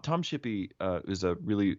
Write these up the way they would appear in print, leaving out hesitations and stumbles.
Tom Shippey is a really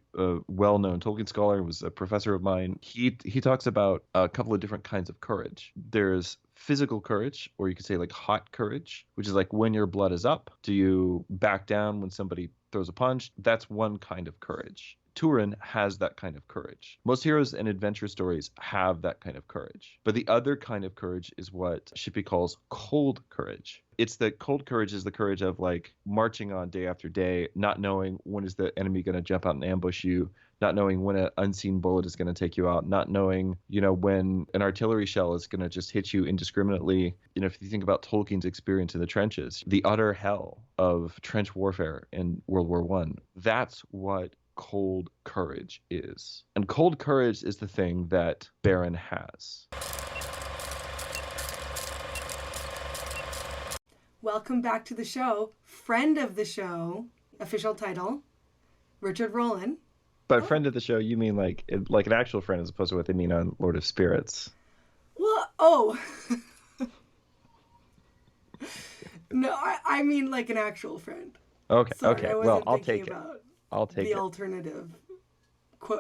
well-known Tolkien scholar, was a professor of mine. He talks about a couple of different kinds of courage. There's physical courage, or you could say like hot courage, which is like when your blood is up. Do you back down when somebody throws a punch? That's one kind of courage. Turin has that kind of courage. Most heroes and adventure stories have that kind of courage. But the other kind of courage is what Shippey calls cold courage. It's the cold courage is the courage of like marching on day after day, not knowing when is the enemy going to jump out and ambush you, not knowing when an unseen bullet is going to take you out, not knowing, when an artillery shell is going to just hit you indiscriminately. If you think about Tolkien's experience in the trenches, the utter hell of trench warfare in World War I, that's what cold courage is. And cold courage is the thing that Beren has. Welcome back to the show. Friend of the show, official title, Richard Rohlin. By friend of the show, you mean like an actual friend as opposed to what they mean on Lord of Spirits. Well, no, I mean like an actual friend. Okay, Sorry, okay. Well, I'll take it. I'll take the it. alternative,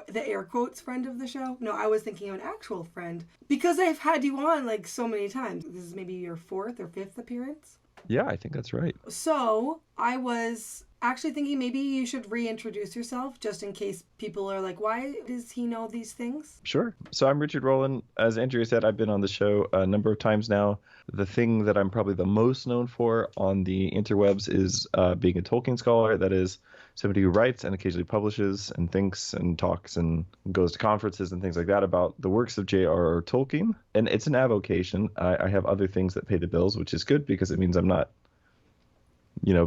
the air quotes friend of the show. No, I was thinking of an actual friend because I've had you on like so many times. This is maybe your 4th or 5th appearance. Yeah, I think that's right. So I was actually thinking maybe you should reintroduce yourself just in case people are like, why does he know these things? Sure. So I'm Richard Rohlin. As Andrea said, I've been on the show a number of times now. The thing that I'm probably the most known for on the interwebs is being a Tolkien scholar. That is somebody who writes and occasionally publishes and thinks and talks and goes to conferences and things like that about the works of J.R.R. Tolkien. And it's an avocation. I have other things that pay the bills, which is good because it means I'm not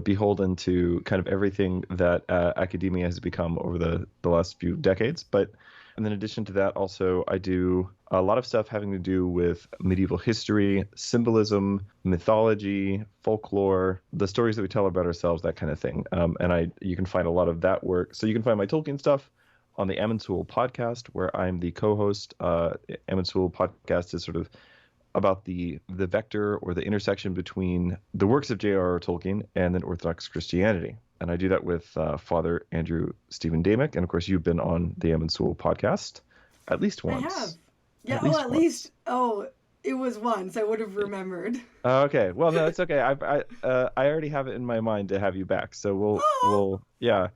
beholden to kind of everything that academia has become over the last few decades. And in addition to that, also, I do a lot of stuff having to do with medieval history, symbolism, mythology, folklore, the stories that we tell about ourselves, that kind of thing. You can find a lot of that work. So you can find my Tolkien stuff on the Amonsul podcast, where I'm the co-host. Amonsul podcast is sort of about the vector or the intersection between the works of J.R.R. Tolkien and then Orthodox Christianity. And I do that with Father Andrew Stephen Damick. And of course, you've been on the Amonsul podcast at least once. I have. Yeah, at least. Oh, it was once. I would have remembered. Okay. Well, no, it's okay. I already have it in my mind to have you back. So we'll yeah.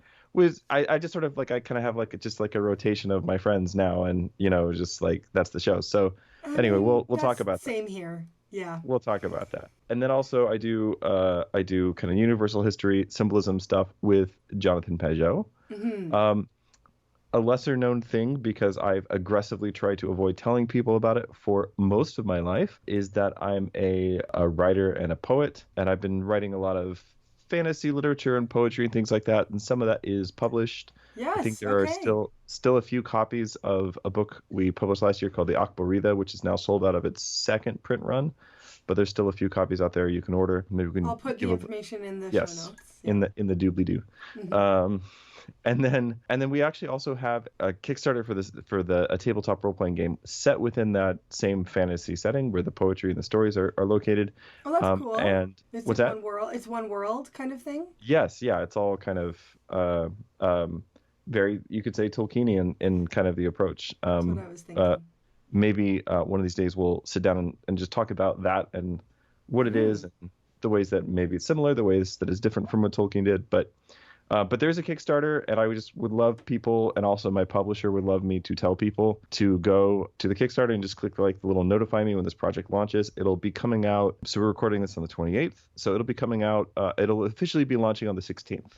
I just sort of like, I kind of have like just like a rotation of my friends now, and just like that's the show. So anyway, we'll talk about that. Same here. Yeah. We'll talk about that. And then also I do kind of universal history, symbolism stuff with Jonathan Pageau. Mm-hmm. A lesser known thing, because I've aggressively tried to avoid telling people about it for most of my life, is that I'm a writer and a poet, and I've been writing a lot of fantasy literature and poetry and things like that, and some of that is published. Yes, I think there are still a few copies of a book we published last year called the Akbarida, which is now sold out of its 2nd print run, but there's still a few copies out there you can order. Maybe we can. I'll put the information in the show notes. in the doobly-doo. Mm-hmm. And then we actually also have a Kickstarter for a tabletop role-playing game set within that same fantasy setting where the poetry and the stories are located. Oh, that's cool. And what's that? One world. It's one world kind of thing. Yes, yeah, it's all kind of very, you could say, Tolkienian in kind of the approach. That's what I was thinking. Maybe one of these days we'll sit down and just talk about that and what it is, and the ways that maybe it's similar, the ways that it's different from what Tolkien did. But there's a Kickstarter, and I would love people, and also my publisher would love me to tell people to go to the Kickstarter and just click like the little notify me when this project launches. It'll be coming out. So we're recording this on the 28th. So it'll be coming out. It'll officially be launching on the 16th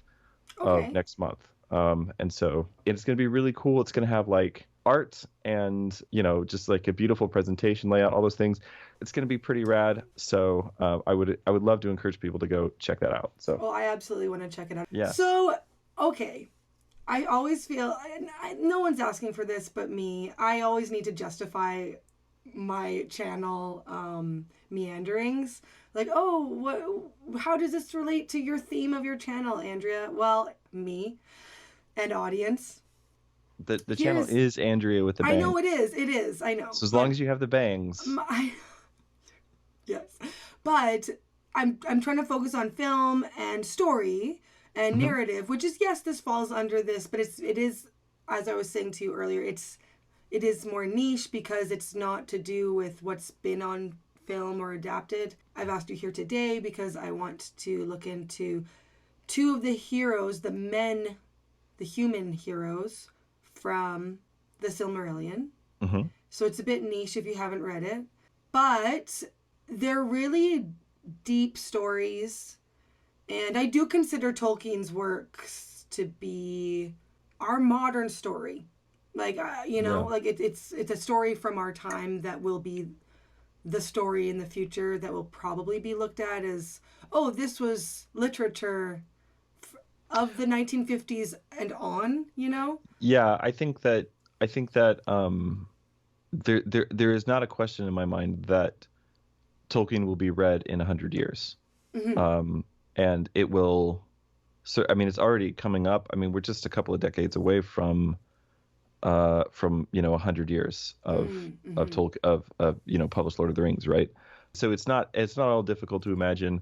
of next month. And so it's going to be really cool. It's going to have like art and, just like a beautiful presentation layout, all those things. It's going to be pretty rad. So I would love to encourage people to go check that out. So I absolutely want to check it out. Yeah. So, okay. I always feel, no one's asking for this but me, I always need to justify my channel meanderings. Like, how does this relate to your theme of your channel, Andrea? Well, me and audience. The channel is Andrea with the bangs. I know it is. I know. So as long as you have the bangs. Yes. But I'm trying to focus on film and story and Hmm. narrative, which is, yes, this falls under this, but it is, as I was saying to you earlier, it is more niche because it's not to do with what's been on film or adapted. I've asked you here today because I want to look into two of the heroes, the human heroes from the Silmarillion. Hmm. So it's a bit niche if you haven't read it, but they're really deep stories. And I do consider Tolkien's works to be our modern story. Like, Yeah. like it's a story from our time that will be the story in the future that will probably be looked at as, oh, this was literature of the 1950s and on, Yeah, I think that there is not a question in my mind that Tolkien will be read in 100 years. Mm-hmm. And it will. So I mean, it's already coming up. I mean, we're just a couple of decades away from 100 years of Mm-hmm. Tolkien of published Lord of the Rings, right? So it's not all difficult to imagine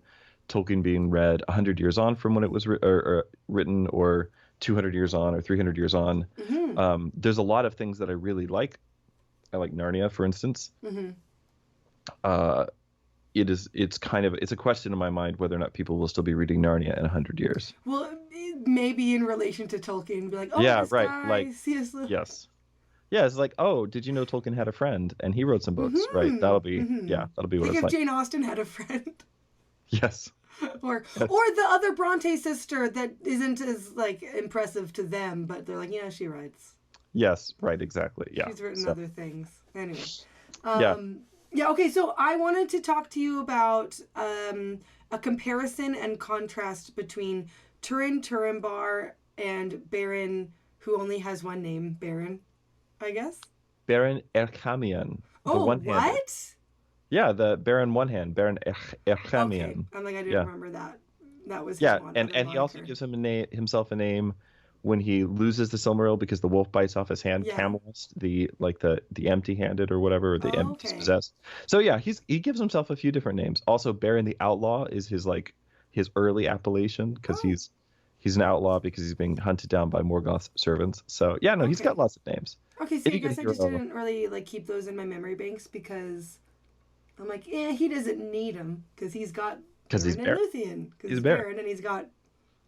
Tolkien being read 100 years on from when it was or written, or 200 years on, or 300 years on. Mm-hmm. There's a lot of things that I really like. I like Narnia, for instance. Mm-hmm. Uh, it's a question in my mind whether or not people will still be reading Narnia in 100 years. Well, maybe in relation to Tolkien, be like, oh, Yeah, this right. guy, Like, C.S. Lewis. yes. Yeah, it's like, oh, did you know Tolkien had a friend and he wrote some books, right? Mm-hmm. That'll be, Mm-hmm. yeah, that'll be what Like it's if like. Jane Austen had a friend. Yes. or Yes. the other Bronte sister that isn't as like impressive to them, but they're like, yeah, she writes. Yes, right, exactly. Yeah. She's written So, other things. Anyway. yeah. Yeah, okay, so I wanted to talk to you about a comparison and contrast between Turin, Turambar, and Beren, who only has one name, Beren, I guess. Baron Erchamion, the Oh, one-handed. what? Yeah, the Baron one hand, Baron Okay, Erchamion. I'm like, I didn't Yeah. remember that. That was his Yeah, one and other and he also moniker. gives himself a name when he loses the Silmaril because the wolf bites off his hand. Yeah. Camelist, the empty-handed or whatever, or the Oh, okay. dispossessed. So yeah, he gives himself a few different names. Also, Baron the Outlaw is his early appellation because Oh, he's an outlaw because he's being hunted down by Morgoth's servants. So yeah, no, he's got okay. lots of names. Okay, see, If I you get a guess I just hero, didn't really like keep those in my memory banks because I'm like, yeah, he doesn't need them because he's got because he's Beren and Baron. Luthien because He's he's a Baron. Beren and he's got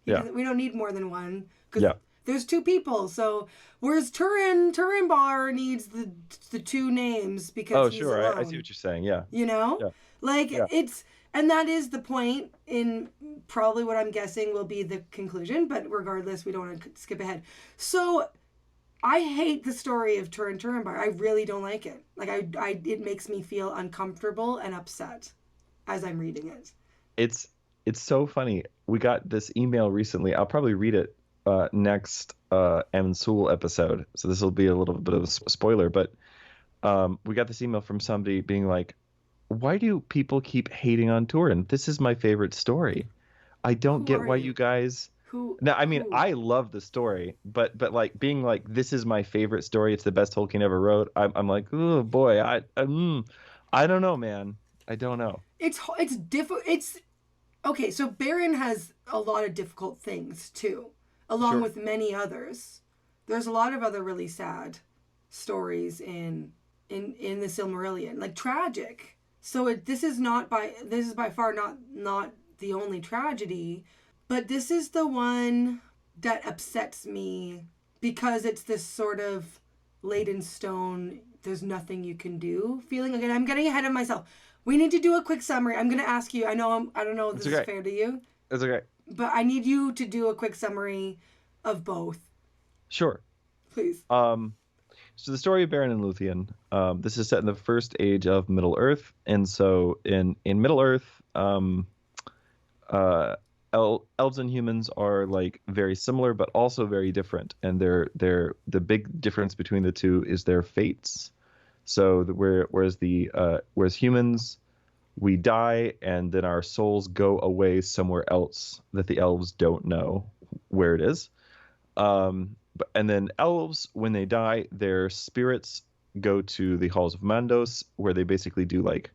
Yeah, we don't need more than one because yeah. there's two people. So whereas Turambar needs the two names because Oh, he's sure. I see alone. what you're saying. Yeah, yeah, Like yeah. it's and that is the point in probably what I'm guessing will be the conclusion. But regardless, we don't want to skip ahead. So I hate the story of Turin Turambar. I really don't like it. Like it makes me feel uncomfortable and upset as I'm reading it. It's it's so funny. We got this email recently. I'll probably read it next Soul episode. So this will be a little bit of a spoiler, but we got this email from somebody being like, "Why do people keep hating on Turin? This is my favorite story. I don't Who get are why you? you guys." Who? Now, I mean, Who? I love the story, but like being like, "This is my favorite story. It's the best Tolkien ever wrote." I'm like, "Oh boy, I don't know, man. I don't know." It's difficult. It's okay. So Baron has a lot of difficult things too, along Sure. with many others. There's a lot of other really sad stories in the Silmarillion, like tragic. So this is by far not the only tragedy, but this is the one that upsets me because it's this sort of laid in stone. There's nothing you can do feeling. Again, I'm getting ahead of myself. We need to do a quick summary. I'm going to ask you. I don't know if It's this is okay. fair to you, It's okay. but I need you to do a quick summary of both, Sure. please. So the story of Beren and Luthien. This is set in the first age of Middle Earth, and so in Middle Earth, elves and humans are like very similar, but also very different. And they're the big difference between the two is their fates. So whereas humans, we die and then our souls go away somewhere else that the elves don't know where it is. And then elves, when they die, their spirits go to the halls of Mandos, where they basically do like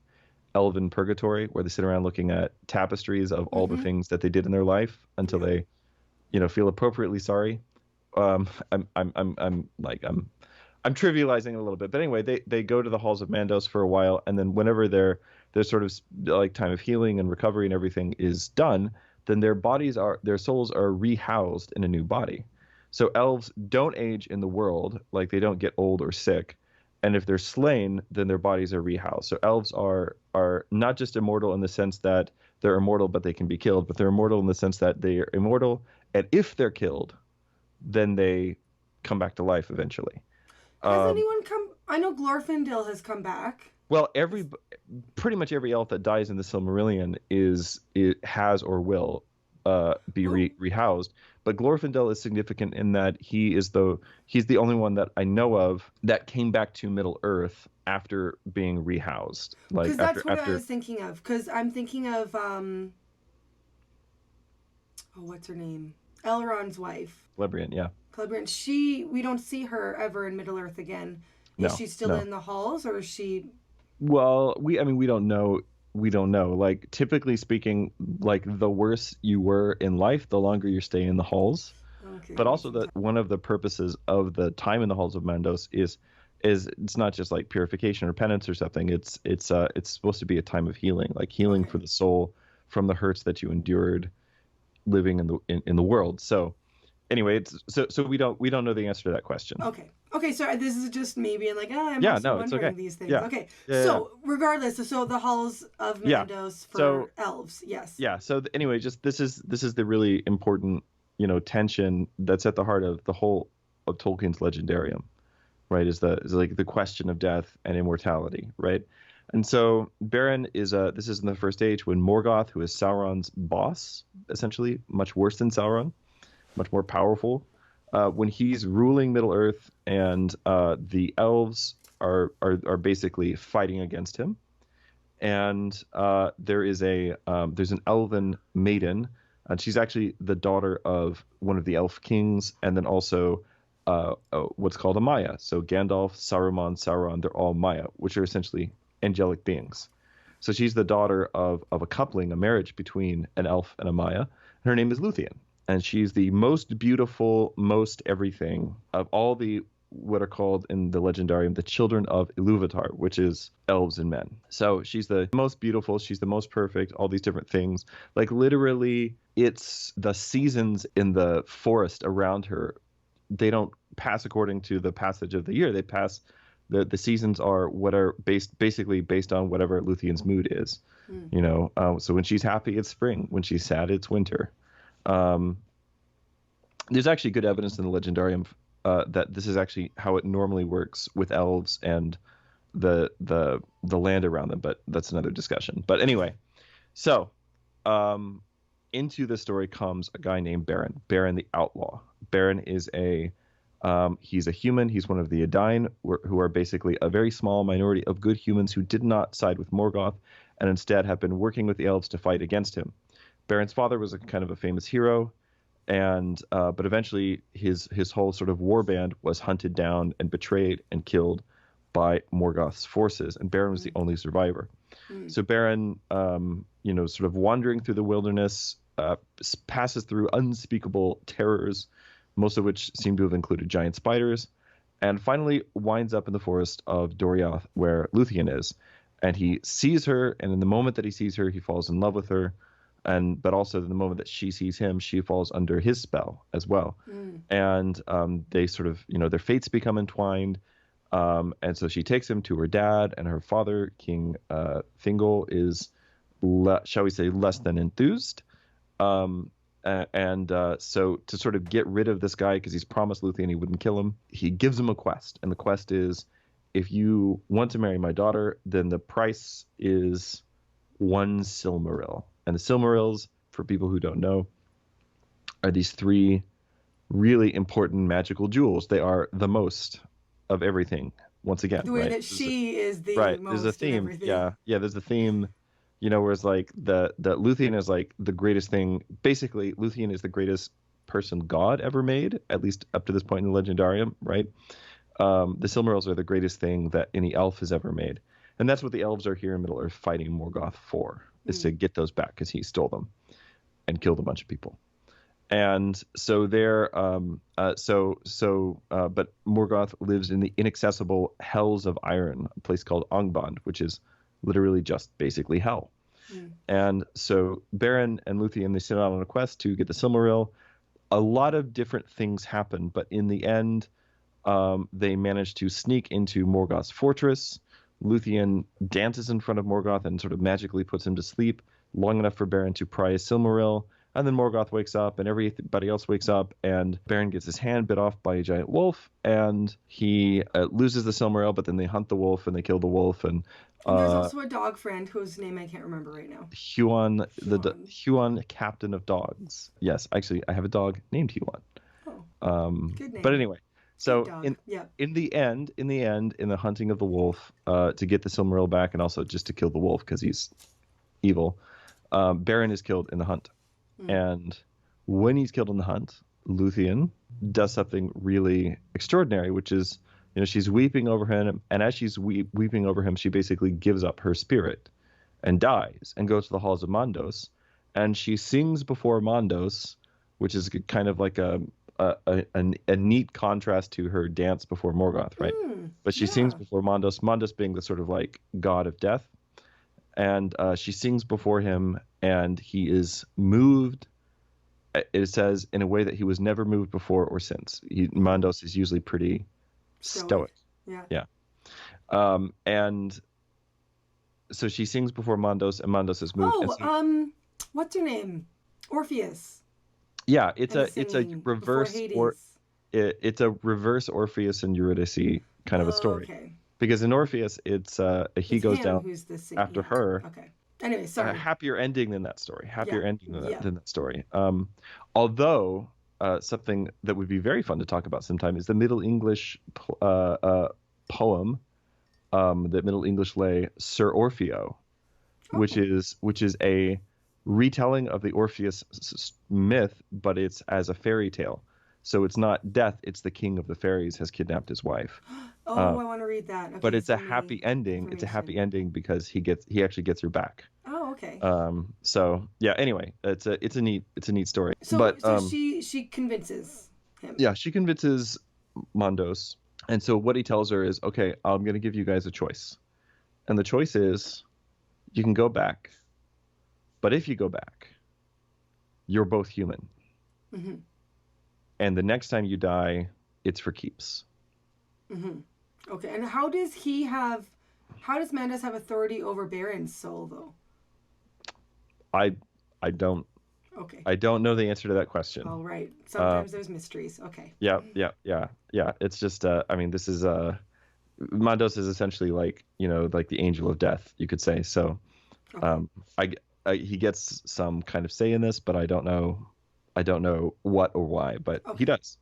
elven purgatory, where they sit around looking at tapestries of all the things that they did in their life until Yeah. feel appropriately sorry. I'm trivializing it a little bit, but anyway, they go to the halls of Mandos for a while, and then whenever their sort of like time of healing and recovery and everything is done, then their souls are rehoused in a new body. So elves don't age in the world, like they don't get old or sick, and if they're slain, then their bodies are rehoused. So elves are not just immortal in the sense that they're immortal but they can be killed, but they're immortal in the sense that they are immortal, and if they're killed, then they come back to life eventually. Has anyone come? I know Glorfindel has come back. Well, pretty much every elf that dies in the Silmarillion has or will be rehoused. But Glorfindel is significant in that he's the only one that I know of that came back to Middle Earth after being rehoused. Because that's what I was thinking of. Because I'm thinking of what's her name? Elrond's wife. Celebrian, yeah. Celebrian. We don't see her ever in Middle Earth again. Is she still in the halls, or is she? Well, we don't know. We don't know. Like, typically speaking, like, the worse you were in life, the longer you stay in the halls. Okay. But also that one of the purposes of the time in the halls of Mandos is it's not just like purification or penance or something. It's supposed to be a time of healing, like healing for the soul from the hurts that you endured living in the world. So anyway, so we don't know the answer to that question. Okay, so this is just me being like, I'm wondering these things. Yeah. Okay, so regardless, so the halls of Mandos for elves, yes. Yeah. So anyway, just this is the really important tension that's at the heart of the whole of Tolkien's legendarium, right? Is like the question of death and immortality, right? And so Beren this is in the First Age when Morgoth, who is Sauron's boss, essentially much worse than Sauron, much more powerful. When he's ruling Middle Earth, and the elves are basically fighting against him, and there's an elven maiden, and she's actually the daughter of one of the elf kings, and then also what's called a Maya. So Gandalf, Saruman, Sauron, they're all Maya, which are essentially angelic beings. So she's the daughter of a coupling, a marriage between an elf and a Maya. And her name is Luthien. And she's the most beautiful, most everything of all the what are called in the legendarium the children of Ilúvatar, which is elves and men. So she's the most beautiful, she's the most perfect, all these different things. Like literally, it's the seasons in the forest around her. They don't pass according to the passage of the year. They pass the seasons are what are basically based on whatever Luthien's mood is. So when she's happy, it's spring. When she's sad, it's winter. There's actually good evidence in the legendarium that this is actually how it normally works with elves and the land around them, but that's another discussion. But anyway, so into the story comes a guy named Beren the Outlaw. Beren is he's a human. He's one of the Edain, who are basically a very small minority of good humans who did not side with Morgoth and instead have been working with the elves to fight against him. Beren's father was a kind of a famous hero, and but eventually his whole sort of war band was hunted down and betrayed and killed by Morgoth's forces, and Beren was the only survivor. So Beren, sort of wandering through the wilderness, passes through unspeakable terrors, most of which seem to have included giant spiders, and finally winds up in the forest of Doriath, where Luthien is. And he sees her, and in the moment that he sees her, he falls in love with her. But also in the moment that she sees him, she falls under his spell as well. And they sort of, their fates become entwined. And so she takes him to her dad, and her father, King Thingol, is, shall we say, less than enthused. So to sort of get rid of this guy, because he's promised Luthien he wouldn't kill him, he gives him a quest. And the quest is, if you want to marry my daughter, then the price is 1 Silmaril. And the Silmarils, for people who don't know, are these 3 really important magical jewels. They are the most of everything. Once again, the way that she is the most. There's a theme. Yeah. There's a theme. Whereas like the Luthien is like the greatest thing. Basically, Luthien is the greatest person God ever made, at least up to this point in the Legendarium, right? The Silmarils are the greatest thing that any elf has ever made, and that's what the elves are here in Middle Earth fighting Morgoth for. Is to get those back because he stole them and killed a bunch of people. And so there, but Morgoth lives in the inaccessible hells of iron, a place called Angband, which is literally just basically hell. And so Beren and Luthien, they set out on a quest to get the Silmaril. A lot of different things happen, but in the end, they manage to sneak into Morgoth's fortress. Luthien dances in front of Morgoth and sort of magically puts him to sleep long enough for Beren to pry his Silmaril. And then Morgoth wakes up and everybody else wakes up, and Beren gets his hand bit off by a giant wolf, and he loses the Silmaril, but then they hunt the wolf and they kill the wolf. And there's also a dog friend whose name I can't remember right now. Huon, Huon, captain of dogs. Yes, actually, I have a dog named Huon. Oh, good name. But anyway, so in the end, in the hunting of the wolf, to get the Silmaril back, and also just to kill the wolf because he's evil, Beren is killed in the hunt. And when he's killed in the hunt, Luthien does something really extraordinary, which is, she's weeping over him, and as she's weeping over him, she basically gives up her spirit and dies and goes to the halls of Mandos, and she sings before Mandos, which is kind of like a neat contrast to her dance before Morgoth, right? But she sings before Mandos, Mandos being the sort of like god of death. And she sings before him, and he is moved, it says, in a way that he was never moved before or since. Mandos is usually pretty stoic. Yeah. And so she sings before Mandos, and Mandos is moved. What's her name? Orpheus. Yeah, it's a reverse it's a reverse Orpheus and Eurydice kind of a story. Okay. Because in Orpheus, it's he goes down after her. Okay. Anyway, sorry. A happier ending than that story. Than that story. Although something that would be very fun to talk about sometime is the Middle English poem, the Middle English lay Sir Orfeo, which is a retelling of the Orpheus myth, but it's as a fairy tale. So it's not death; it's the king of the fairies has kidnapped his wife. I want to read that. Okay, but it's a happy ending. It's a happy ending because he actually gets her back. Oh, okay. So yeah. Anyway, it's a neat story. So she convinces him. Yeah, she convinces Mandos, and so what he tells her is, okay, I'm going to give you guys a choice, and the choice is, you can go back, but if you go back, you're both human, and the next time you die, it's for keeps. Okay, and how does Mandos have authority over Beren's soul, though? I don't. Okay. I don't know the answer to that question. All right. Sometimes there's mysteries. Okay. Yeah. It's just, this is, Mandos is essentially like the angel of death, you could say. So, okay. He gets some kind of say in this, but I don't know what or why, but he does.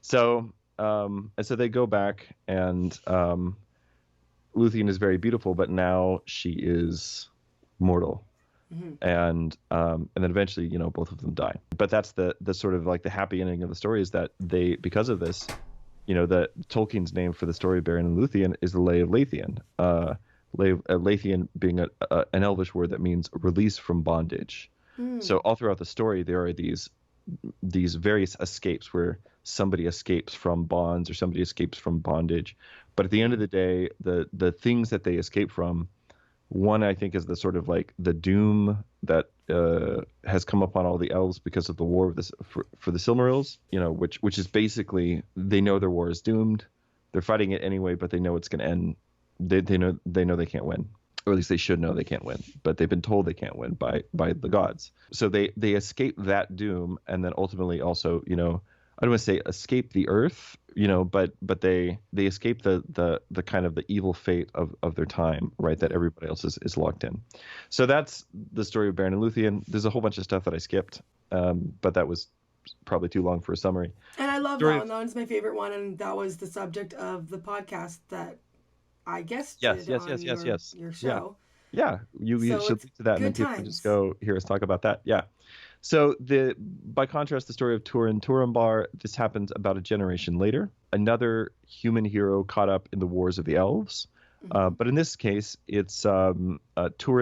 So, and so they go back, and Luthien is very beautiful, but now she is mortal. And then eventually, both of them die. But that's the sort of like the happy ending of the story, is that they, because of this, that Tolkien's name for the story of Beren and Luthien is the Lay of Luthien. Luthien being an Elvish word that means release from bondage. So all throughout the story, there are these various escapes where somebody escapes from bonds or somebody escapes from bondage. But at the end of the day, the things that they escape from, one, I think, is the sort of like the doom that has come upon all the elves because of the war of for the Silmarils, which is basically, they know their war is doomed. They're fighting it anyway, but they know it's going to end. They know they can't win, or at least they should know they can't win, but they've been told they can't win by the gods. So they escape that doom, and then ultimately also, I don't want to say escape the earth, but they escape the kind of the evil fate of their time, right? That everybody else is locked in. So that's the story of Beren and Luthien. There's a whole bunch of stuff that I skipped, but that was probably too long for a summary. And I love that one. That one's my favorite one, and that was the subject of the podcast that I guess yes. Your show. Yeah. You should link to that, and then people can just go hear us talk about that. Yeah. So by contrast, the story of Turin, Turambar, this happens about a generation later. Another human hero caught up in the wars of the elves. But in this case, it's Turin,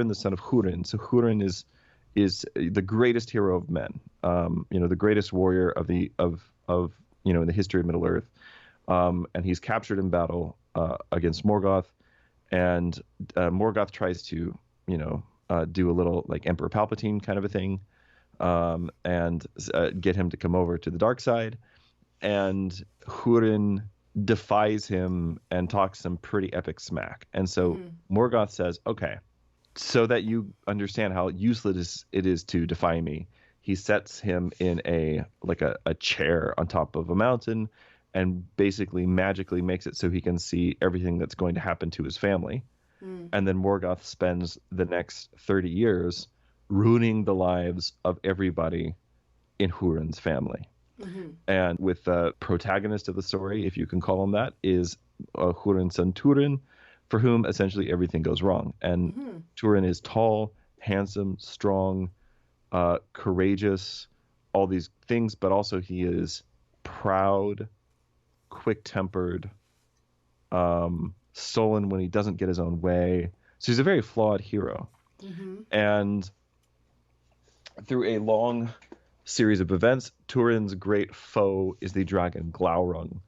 the son of Hurin. So Hurin is the greatest hero of men, the greatest warrior of in the history of Middle Earth. And he's captured in battle against Morgoth, and Morgoth tries to, do a little like Emperor Palpatine kind of a thing, and get him to come over to the dark side. And Hurin defies him and talks some pretty epic smack. And so Morgoth says, okay, so that you understand how useless it is to defy me, he sets him in a chair on top of a mountain and basically magically makes it so he can see everything that's going to happen to his family. And then Morgoth spends the next 30 years ruining the lives of everybody in Hurin's family. And with the protagonist of the story, if you can call him that, is Hurin's son Turin, for whom essentially everything goes wrong. And Turin is tall, handsome, strong, courageous, all these things, but also he is proud, quick-tempered, sullen when he doesn't get his own way. So he's a very flawed hero. And through a long series of events, Turin's great foe is the dragon Glaurung,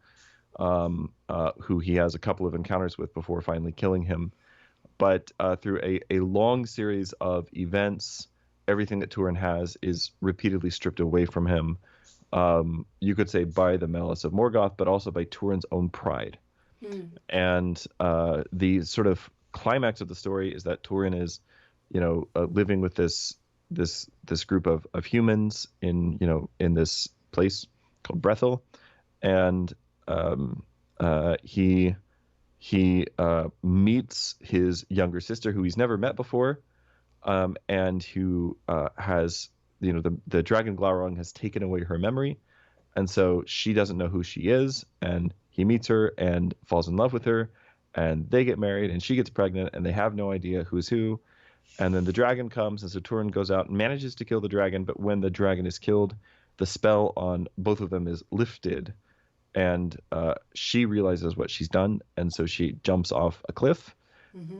who he has a couple of encounters with before finally killing him. But through a long series of events, everything that Turin has is repeatedly stripped away from him. You could say by the malice of Morgoth, but also by Turin's own pride. And the sort of climax of the story is that Turin is, living with this group of humans in this place called Brethil, and he meets his younger sister, who he's never met before, and who has the dragon Glaurung has taken away her memory, and so she doesn't know who she is, and he meets her and falls in love with her, and they get married, and she gets pregnant, and they have no idea who's who. And then the dragon comes, and so Turin goes out and manages to kill the dragon. But when the dragon is killed, the spell on both of them is lifted, and she realizes what she's done, and so she jumps off a cliff,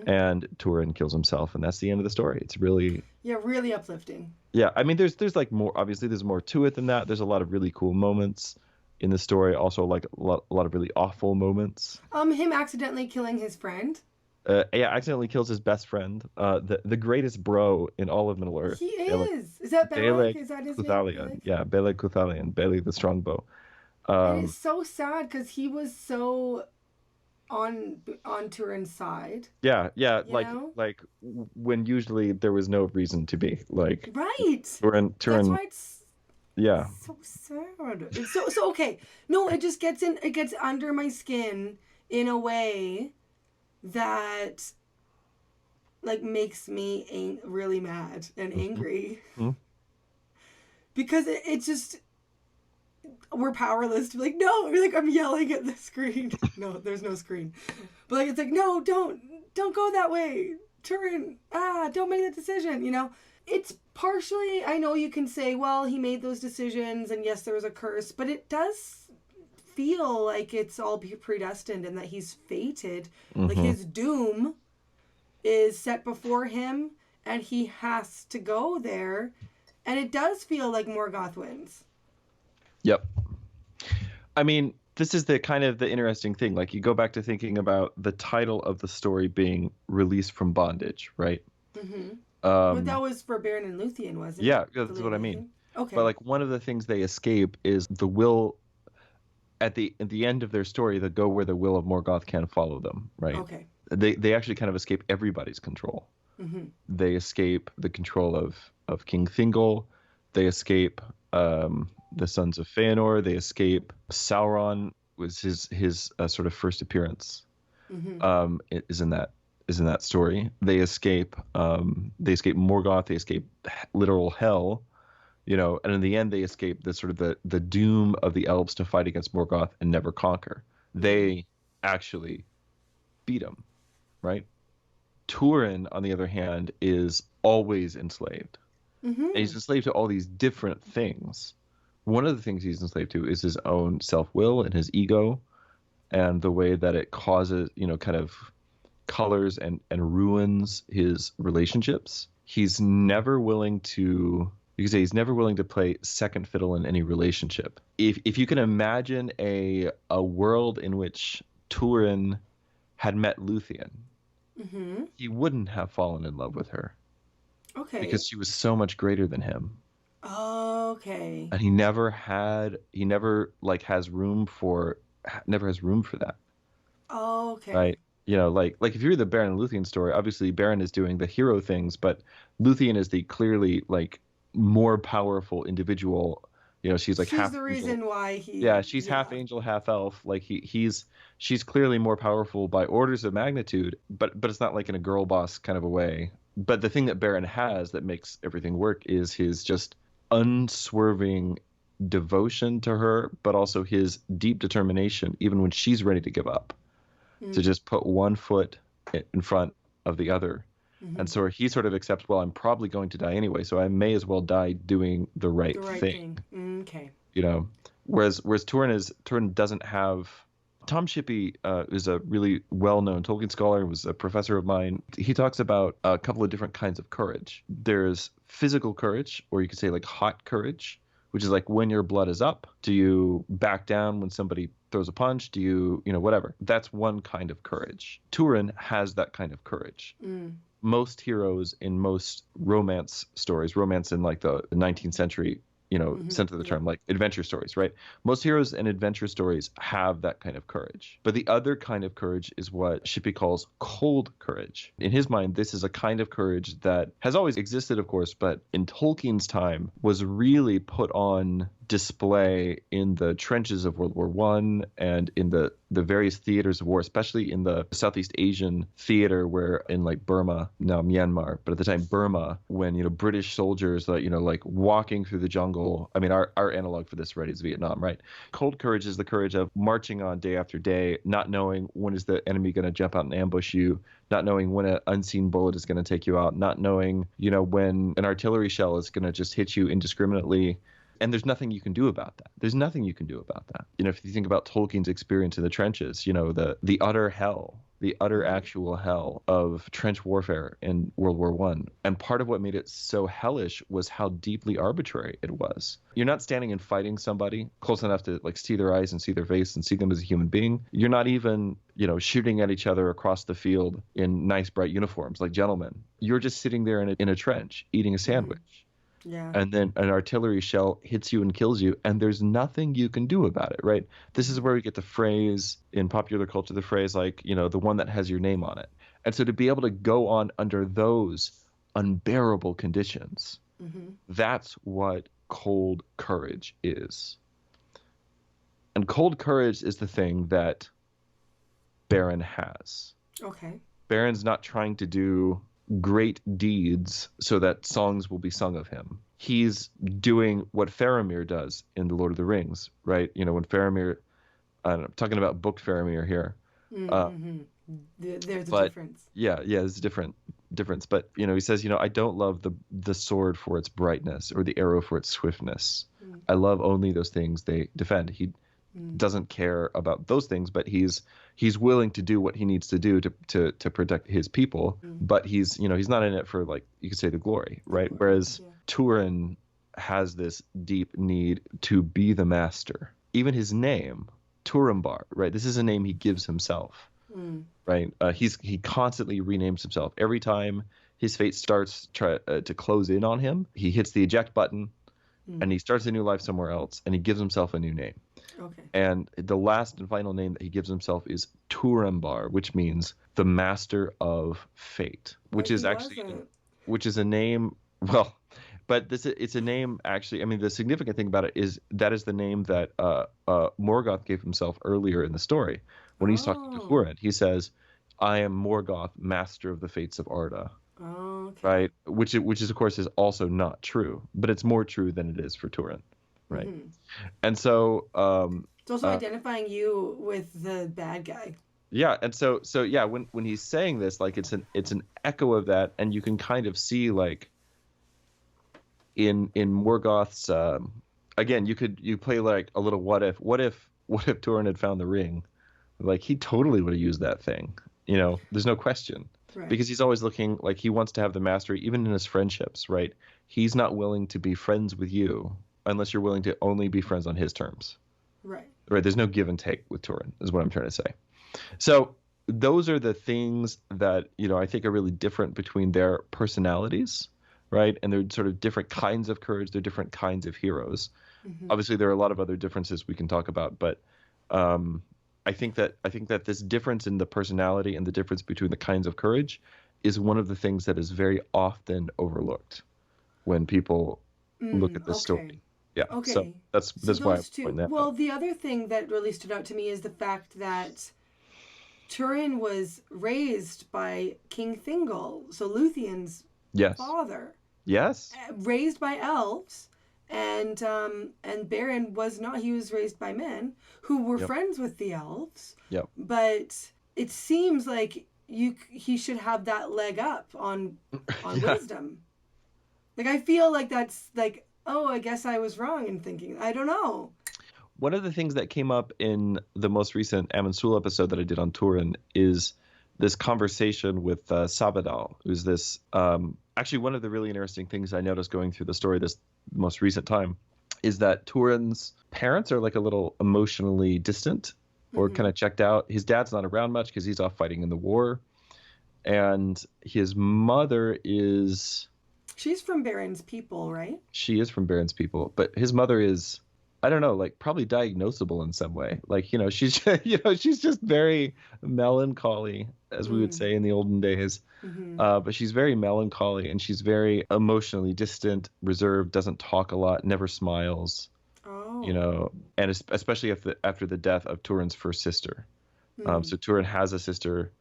and Turin kills himself, and that's the end of the story. It's really really uplifting. Yeah, I mean, there's like more. Obviously, there's more to it than that. There's a lot of really cool moments in the story. Also, like a lot of really awful moments. Him accidentally killing his friend. Accidentally kills his best friend, the greatest bro in all of Middle Earth. He is. Is that Beleg? Is that his Cuthalion. name? Yeah, Beleg Cuthalion, Beleg the Strongbow. And it's so sad because he was so on Turin's side. Yeah, like when usually there was no reason to be. Like right. Turin. That's why it's yeah. So sad. It's so okay. No, it just gets under my skin in a way that like makes me really mad and angry. Because it's just we're powerless to be like, no, we're like, I'm yelling at the screen. No, there's no screen. But like it's like, no, don't go that way. Turin, don't make that decision, It's partially, I know you can say, well, he made those decisions and yes, there was a curse, but it does feel like it's all predestined and that he's fated. Like his doom is set before him and he has to go there. And it does feel like Morgoth wins. Yep. I mean, this is the kind of the interesting thing. Like you go back to thinking about the title of the story being Release from Bondage, right? But that was for Beren and Luthien, wasn't it? Yeah, that's what I mean. Okay. But like one of the things they escape is the will at the end of their story, they go where the will of Morgoth can follow them, right? Okay. They actually kind of escape everybody's control. They escape the control of King Thingol. They escape the Sons of Feanor. They escape Sauron. Was his sort of first appearance. Is in that story. They escape Morgoth. They escape literal hell. And in the end, they escape the sort of the doom of the elves to fight against Morgoth and never conquer. They actually beat him, right? Turin, on the other hand, is always enslaved. And he's enslaved to all these different things. One of the things he's enslaved to is his own self-will and his ego, and the way that it causes, kind of colors and ruins his relationships. he's never willing to. You could say he's never willing to play second fiddle in any relationship. If you can imagine a world in which Turin had met Luthien, he wouldn't have fallen in love with her Okay. because she was so much greater than him. Okay. And he never like never has room for that. Okay. Right? You know, like if you read the Beren and Luthien story, obviously Beren is doing the hero things, but Luthien is the clearly like more powerful individual. You know, she's like She's half the angel. reason why he. Yeah, she's half angel, half elf. Like she's clearly more powerful by orders of magnitude, but it's not like in a girl boss kind of a way. But the thing that Beren has that makes everything work is his just unswerving devotion to her, but also his deep determination, even when she's ready to give up, to just put one foot in front of the other. And so he sort of accepts, well, I'm probably going to die anyway, so I may as well die doing the right thing. Okay. You know, whereas Turin doesn't have. Tom Shippey is a really well-known Tolkien scholar, was a professor of mine. He talks about a couple of different kinds of courage. There's physical courage, or you could say like hot courage, which is like when your blood is up. Do you back down when somebody throws a punch? Do you whatever? That's one kind of courage. Turin has that kind of courage. Most heroes in most romance stories, romance in like the 19th century, sense of the term, like adventure stories, right? Most heroes in adventure stories have that kind of courage. But the other kind of courage is what Shippey calls cold courage. In his mind, this is a kind of courage that has always existed, of course, but in Tolkien's time was really put on display in the trenches of World War I and in the various theaters of war, especially in the Southeast Asian theater, where in like Burma, now Myanmar, but at the time Burma, when British soldiers like walking through the jungle. I mean, our analog for this, right, is Vietnam, right? Cold courage is the courage of marching on day after day, not knowing when is the enemy going to jump out and ambush you, not knowing when an unseen bullet is going to take you out, not knowing when an artillery shell is going to just hit you indiscriminately. And there's nothing you can do about that. There's nothing you can do about that. If you think about Tolkien's experience in the trenches, the utter hell, the utter actual hell of trench warfare in World War I. And part of what made it so hellish was how deeply arbitrary it was. You're not standing and fighting somebody close enough to like see their eyes and see their face and see them as a human being. You're not even, shooting at each other across the field in nice bright uniforms like gentlemen. You're just sitting there in a trench eating a sandwich. Yeah. And then an artillery shell hits you and kills you, and there's nothing you can do about it, right? This is where we get the phrase in popular culture, the phrase like, the one that has your name on it. And so to be able to go on under those unbearable conditions, that's what cold courage is. And cold courage is the thing that Beren has. Okay. Beren's not trying to do great deeds so that songs will be sung of him. He's doing what Faramir does in The Lord of the Rings, right? When Faramir, I'm talking about book Faramir here. There's a difference. Yeah, there's a difference. But, he says, I don't love the sword for its brightness or the arrow for its swiftness. I love only those things they defend. He doesn't care about those things, but he's willing to do what he needs to do to protect his people. But he's not in it for, like, you could say, the glory, right? Whereas Turin has this deep need to be the master. Even his name, Turambar, right? This is a name he gives himself, right? He constantly renames himself. Every time his fate starts to close in on him, he hits the eject button and he starts a new life somewhere else, and he gives himself a new name. Okay. And the last and final name that he gives himself is Turambar, which means the master of fate, which is a name. Well, but it's a name actually. I mean, the significant thing about it is that is the name that Morgoth gave himself earlier in the story when he's talking to Hurin. He says, "I am Morgoth, master of the fates of Arda." Oh, okay. Right, which is of course is also not true, but it's more true than it is for Turin. Right. And so it's also identifying you with the bad guy. Yeah, and so yeah, when he's saying this, like it's an echo of that, and you can kind of see like in Morgoth's again, you play like a little what if Turin had found the ring, like he totally would have used that thing. There's no question. Right. because he's always looking like he wants to have the mastery, even in his friendships, right? He's not willing to be friends with you unless you're willing to only be friends on his terms. Right. Right? There's no give and take with Turin, is what I'm trying to say. So those are the things that, I think are really different between their personalities, right? And they're sort of different kinds of courage. They're different kinds of heroes. Obviously, there are a lot of other differences we can talk about, but I think that this difference in the personality and the difference between the kinds of courage is one of the things that is very often overlooked when people look at this story. Yeah. So Okay. that's So why I'm those two. pointing that Well, out. the other thing that really stood out to me is the fact that Turin was raised by King Thingol, so Luthien's Yes. father, Yes. raised by elves, and Beren was not. He was raised by men who were Yep. friends with the elves. Yep. But it seems like he should have that leg up on Yeah. wisdom. Like I feel like that's like, oh, I guess I was wrong in thinking. I don't know. One of the things that came up in the most recent Amon Sul episode that I did on Turin is this conversation with Sabadal, who's this. Actually, one of the really interesting things I noticed going through the story this most recent time is that Turin's parents are like a little emotionally distant or kind of checked out. His dad's not around much because he's off fighting in the war. And his mother is... She's from Beren's people, right? She is from Beren's people, but his mother is, I don't know, like probably diagnosable in some way. Like, she's, she's just very melancholy, as we would say in the olden days. But she's very melancholy and she's very emotionally distant, reserved, doesn't talk a lot, never smiles. Oh. And especially after the death of Turin's first sister. So Turin has a sister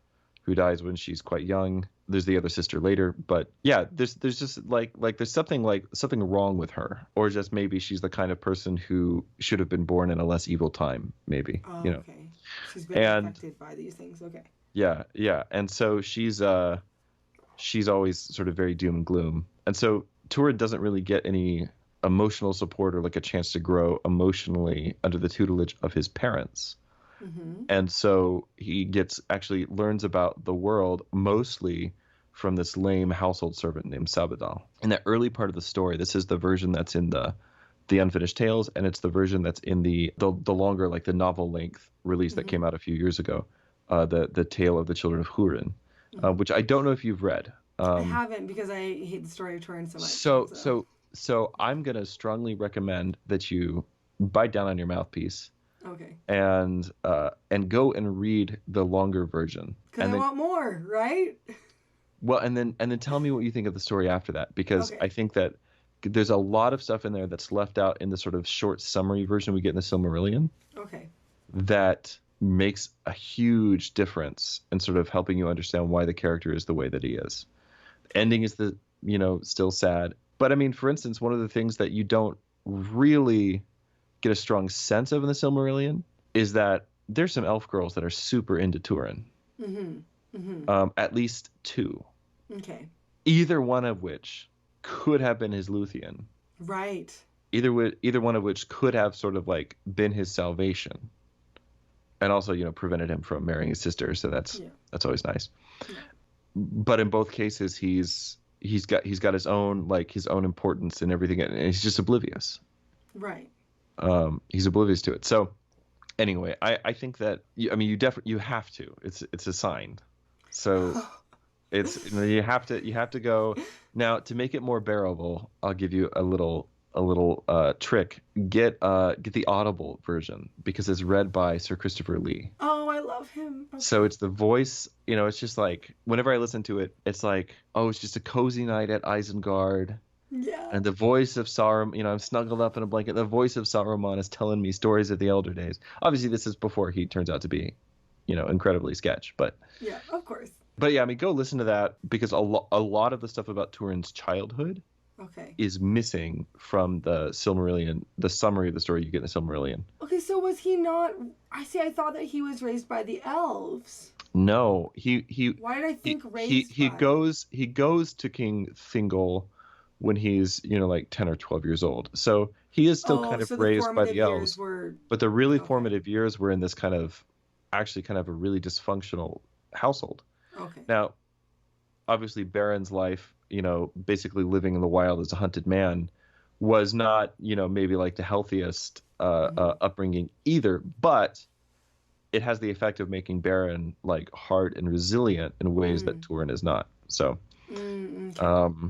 who dies when she's quite young. There's the other sister later, but yeah, there's just there's something wrong with her, or just maybe she's the kind of person who should have been born in a less evil time, maybe. Oh, okay. She's been affected by these things. Okay. Yeah, yeah, and so she's always sort of very doom and gloom, and so Turin doesn't really get any emotional support or like a chance to grow emotionally under the tutelage of his parents. And so he actually learns about the world mostly from this lame household servant named Sabadal. In the early part of the story, this is the version that's in the Unfinished Tales, and it's the version that's in the longer, like the novel length release that came out a few years ago, the Tale of the Children of Hurin, which I don't know if you've read. I haven't because I hate the story of Turin so much. So I'm gonna strongly recommend that you bite down on your mouthpiece. Okay. And go and read the longer version. Because I want more, right? Well, and then tell me what you think of the story after that, because I think that there's a lot of stuff in there that's left out in the sort of short summary version we get in the Silmarillion. Okay. That makes a huge difference in sort of helping you understand why the character is the way that he is. The ending is still sad. But I mean, for instance, one of the things that you don't really get a strong sense of in the Silmarillion is that there's some elf girls that are super into Turin. At least two. Okay. Either one of which could have been his Luthien. Right. Either one of which could have sort of like been his salvation, and also prevented him from marrying his sister. So that's always nice. Yeah. But in both cases, he's got his own importance and everything, and he's just oblivious. Right. He's oblivious to it. So anyway, I think that you have to. It's assigned. So you have to go. Now, to make it more bearable, I'll give you a little trick. Get the Audible version because it's read by Sir Christopher Lee. Oh, I love him. Okay. So it's the voice, it's just like whenever I listen to it, it's like, oh, it's just a cozy night at Isengard. Yeah. And the voice of Saruman, I'm snuggled up in a blanket. The voice of Saruman is telling me stories of the elder days. Obviously, this is before he turns out to be, incredibly sketch. But yeah, of course. But yeah, go listen to that because a lot of the stuff about Turin's childhood is missing from the Silmarillion, the summary of the story you get in the Silmarillion. Okay, so was he not? I thought that he was raised by the elves. No, he. Why did I think he goes to King Thingol when he's 10 or 12 years old, so he is still kind of raised by the elves, but the really formative years were in this kind of a really dysfunctional household. Okay. Now obviously Beren's life, basically living in the wild as a hunted man, was not, maybe like the healthiest upbringing either, but it has the effect of making Beren like hard and resilient in ways that Turin is not. So, Okay.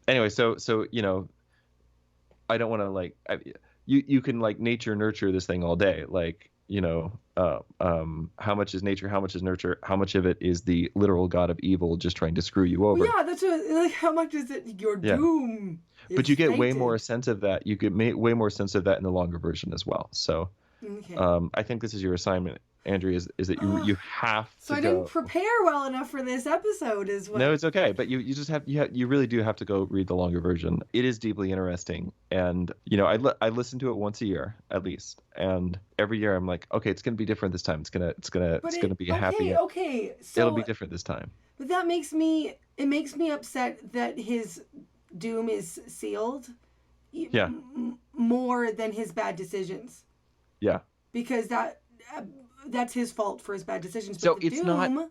Anyway, so I don't want to like you can like nature nurture this thing all day, like how much is nature, how much is nurture, how much of it is the literal god of evil just trying to screw you Well, over. yeah, that's what, like, how much is it? Your Yeah, doom but is you get way more fated. sense of that. You get way more sense of that in the longer version as well. So Okay. I think this is your assignment, Andrea, is that you have So to I didn't go. prepare well enough for this episode, is No, what? it's okay, but you just you really do have to go read the longer version. It is deeply interesting, and I listen to it once a year at least, and every year I'm like, okay, it's gonna be different this time. But It's gonna be a happy. okay. It'll be So, different this time. but it makes me upset that his doom is sealed Yeah, more than his bad decisions, yeah. because that's his fault for his bad decisions. But So the it's not. doom,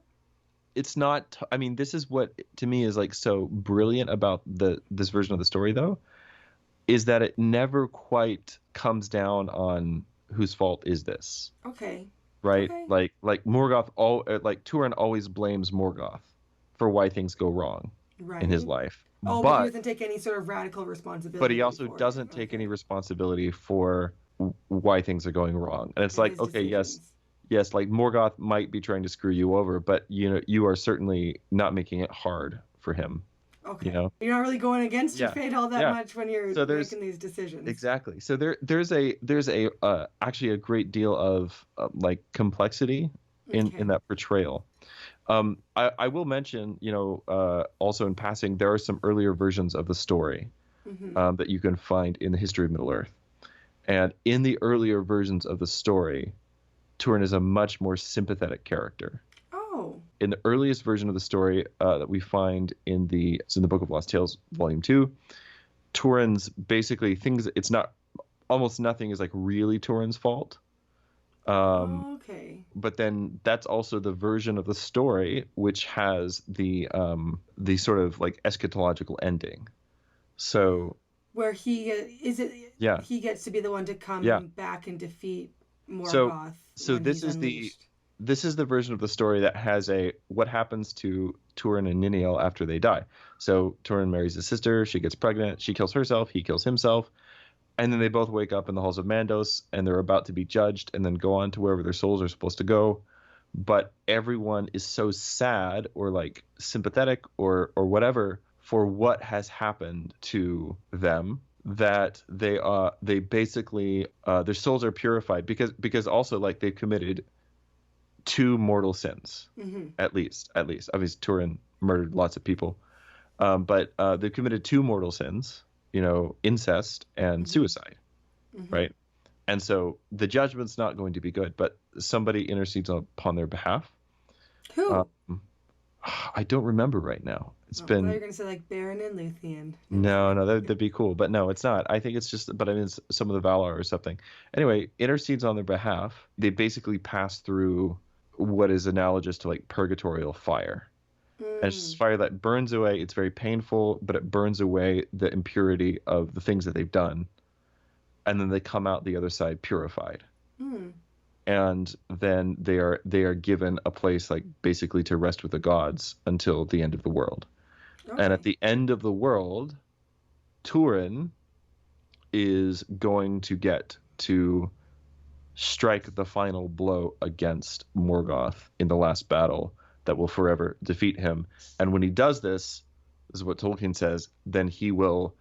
It's not. I mean, this is what to me is like so brilliant about this version of the story, though, is that it never quite comes down on whose fault is this, okay, right? okay, Like Morgoth, like Turin always blames Morgoth for why things go wrong in his right. life, Oh, but he but doesn't take any sort of radical he responsibility also for it. doesn't take any Okay, responsibility for why things are going wrong. And it's and like, his okay, yes, decisions. yes, like Morgoth might be trying to screw you over, but you are certainly not making it hard for him, you Okay, know? you're not really going against your Yeah. fate all that Yeah. much when you're So there's making these decisions. exactly. So there's a actually a great deal of like complexity in Okay. that portrayal. I will mention, also in passing, there are some earlier versions of the story Mm-hmm. that you can find in the history of Middle Earth. And in the earlier versions of the story, Turin is a much more sympathetic character. Oh. In the earliest version of the story that we find it's in the Book of Lost Tales, Volume 2, Turin's basically things, it's not, almost nothing is like really Turin's fault. Okay. But then that's also the version of the story which has the sort of like eschatological ending. So Where he is it? yeah, He gets to be the one to yeah. come back and defeat So Morgoth so when he's unleashed. this is the version of the story that has a what happens to Turin and Niniel after they die. So Turin marries his sister, she gets pregnant, she kills herself, he kills himself, and then they both wake up in the halls of Mandos and they're about to be judged and then go on to wherever their souls are supposed to go. But everyone is so sad or like sympathetic or whatever for what has happened to them that they basically their souls are purified because also like they've committed two mortal sins, Mm-hmm. at least obviously Turin murdered lots of people, but they've committed two mortal sins, incest and Mm-hmm. suicide, Mm-hmm. right? And so the judgment's not going to be good, but somebody intercedes upon their behalf. Who? um, I don't remember right now. It's Oh, I thought you were been gonna say like Beren and Luthien. No, no, sorry. no, that'd be cool, but no, it's not. I think it's just, but I mean, it's some of the Valar or something. Anyway, intercedes on their behalf. They basically pass through what is analogous to like purgatorial fire. And it's just Mm. fire that burns away. It's very painful, but it burns away the impurity of the things that they've done. And then they come out the other side purified. Mm. And then they are given a place like basically to rest with the gods until the end of the world. And at Okay. the end of the world, Turin is going to get to strike the final blow against Morgoth in the last battle that will forever defeat him. And when he does this is what Tolkien says, then he'll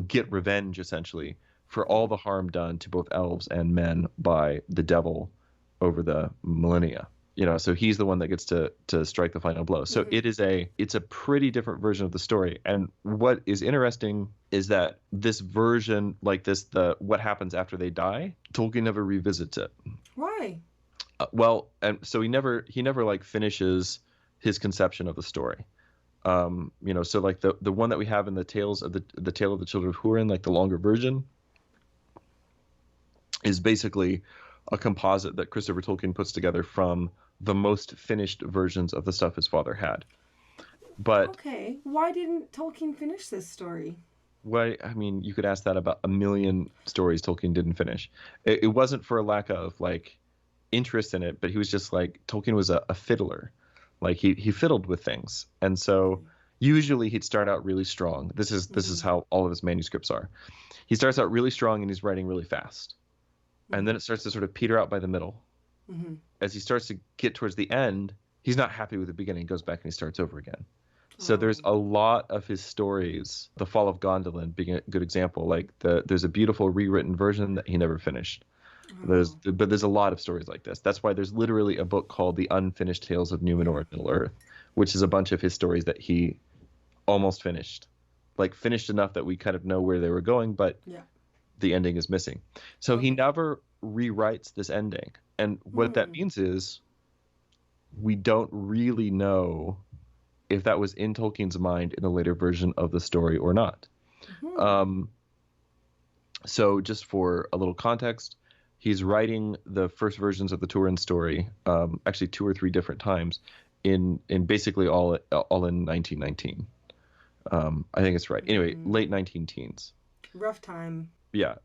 get revenge essentially for all the harm done to both elves and men by the devil over the millennia. So he's the one that gets to strike the final blow. So Mm-hmm. it's a pretty different version of the story. And what is interesting is that this version, like this, the what happens after they die, Tolkien never revisits it. Why? Well, and so he never like finishes his conception of the story. So like the one that we have in the tales of the tale of the children of Hurin, like the longer version, is basically a composite that Christopher Tolkien puts together from the most finished versions of the stuff his father had. But Okay. Why didn't Tolkien finish this story? I mean, you could ask that about a million stories Tolkien didn't finish. It wasn't for a lack of like interest in it, but he was just like Tolkien was a fiddler. Like he fiddled with things. And so usually he'd start out really strong. This is how all of his manuscripts are. He starts out really strong and he's writing really fast. And then it starts to sort of peter out by the middle. Mm-hmm. As he starts to get towards the end, he's not happy with the beginning. He goes back and he starts over again. So there's a lot of his stories, The Fall of Gondolin being a good example. Like there's a beautiful rewritten version that he never finished. But there's a lot of stories like this. That's why there's literally a book called The Unfinished Tales of Numenor and Middle Earth, which is a bunch of his stories that he almost finished. Like finished enough that we kind of know where they were going, but the ending is missing. So he never rewrites this ending. And what that means is we don't really know if that was in Tolkien's mind in the later version of the story or not. So just for a little context, he's writing the first versions of the Turin story, actually 2 or 3 different times, in basically all in 1919. I think it's right. Anyway, late 19 teens. Rough time. Yeah,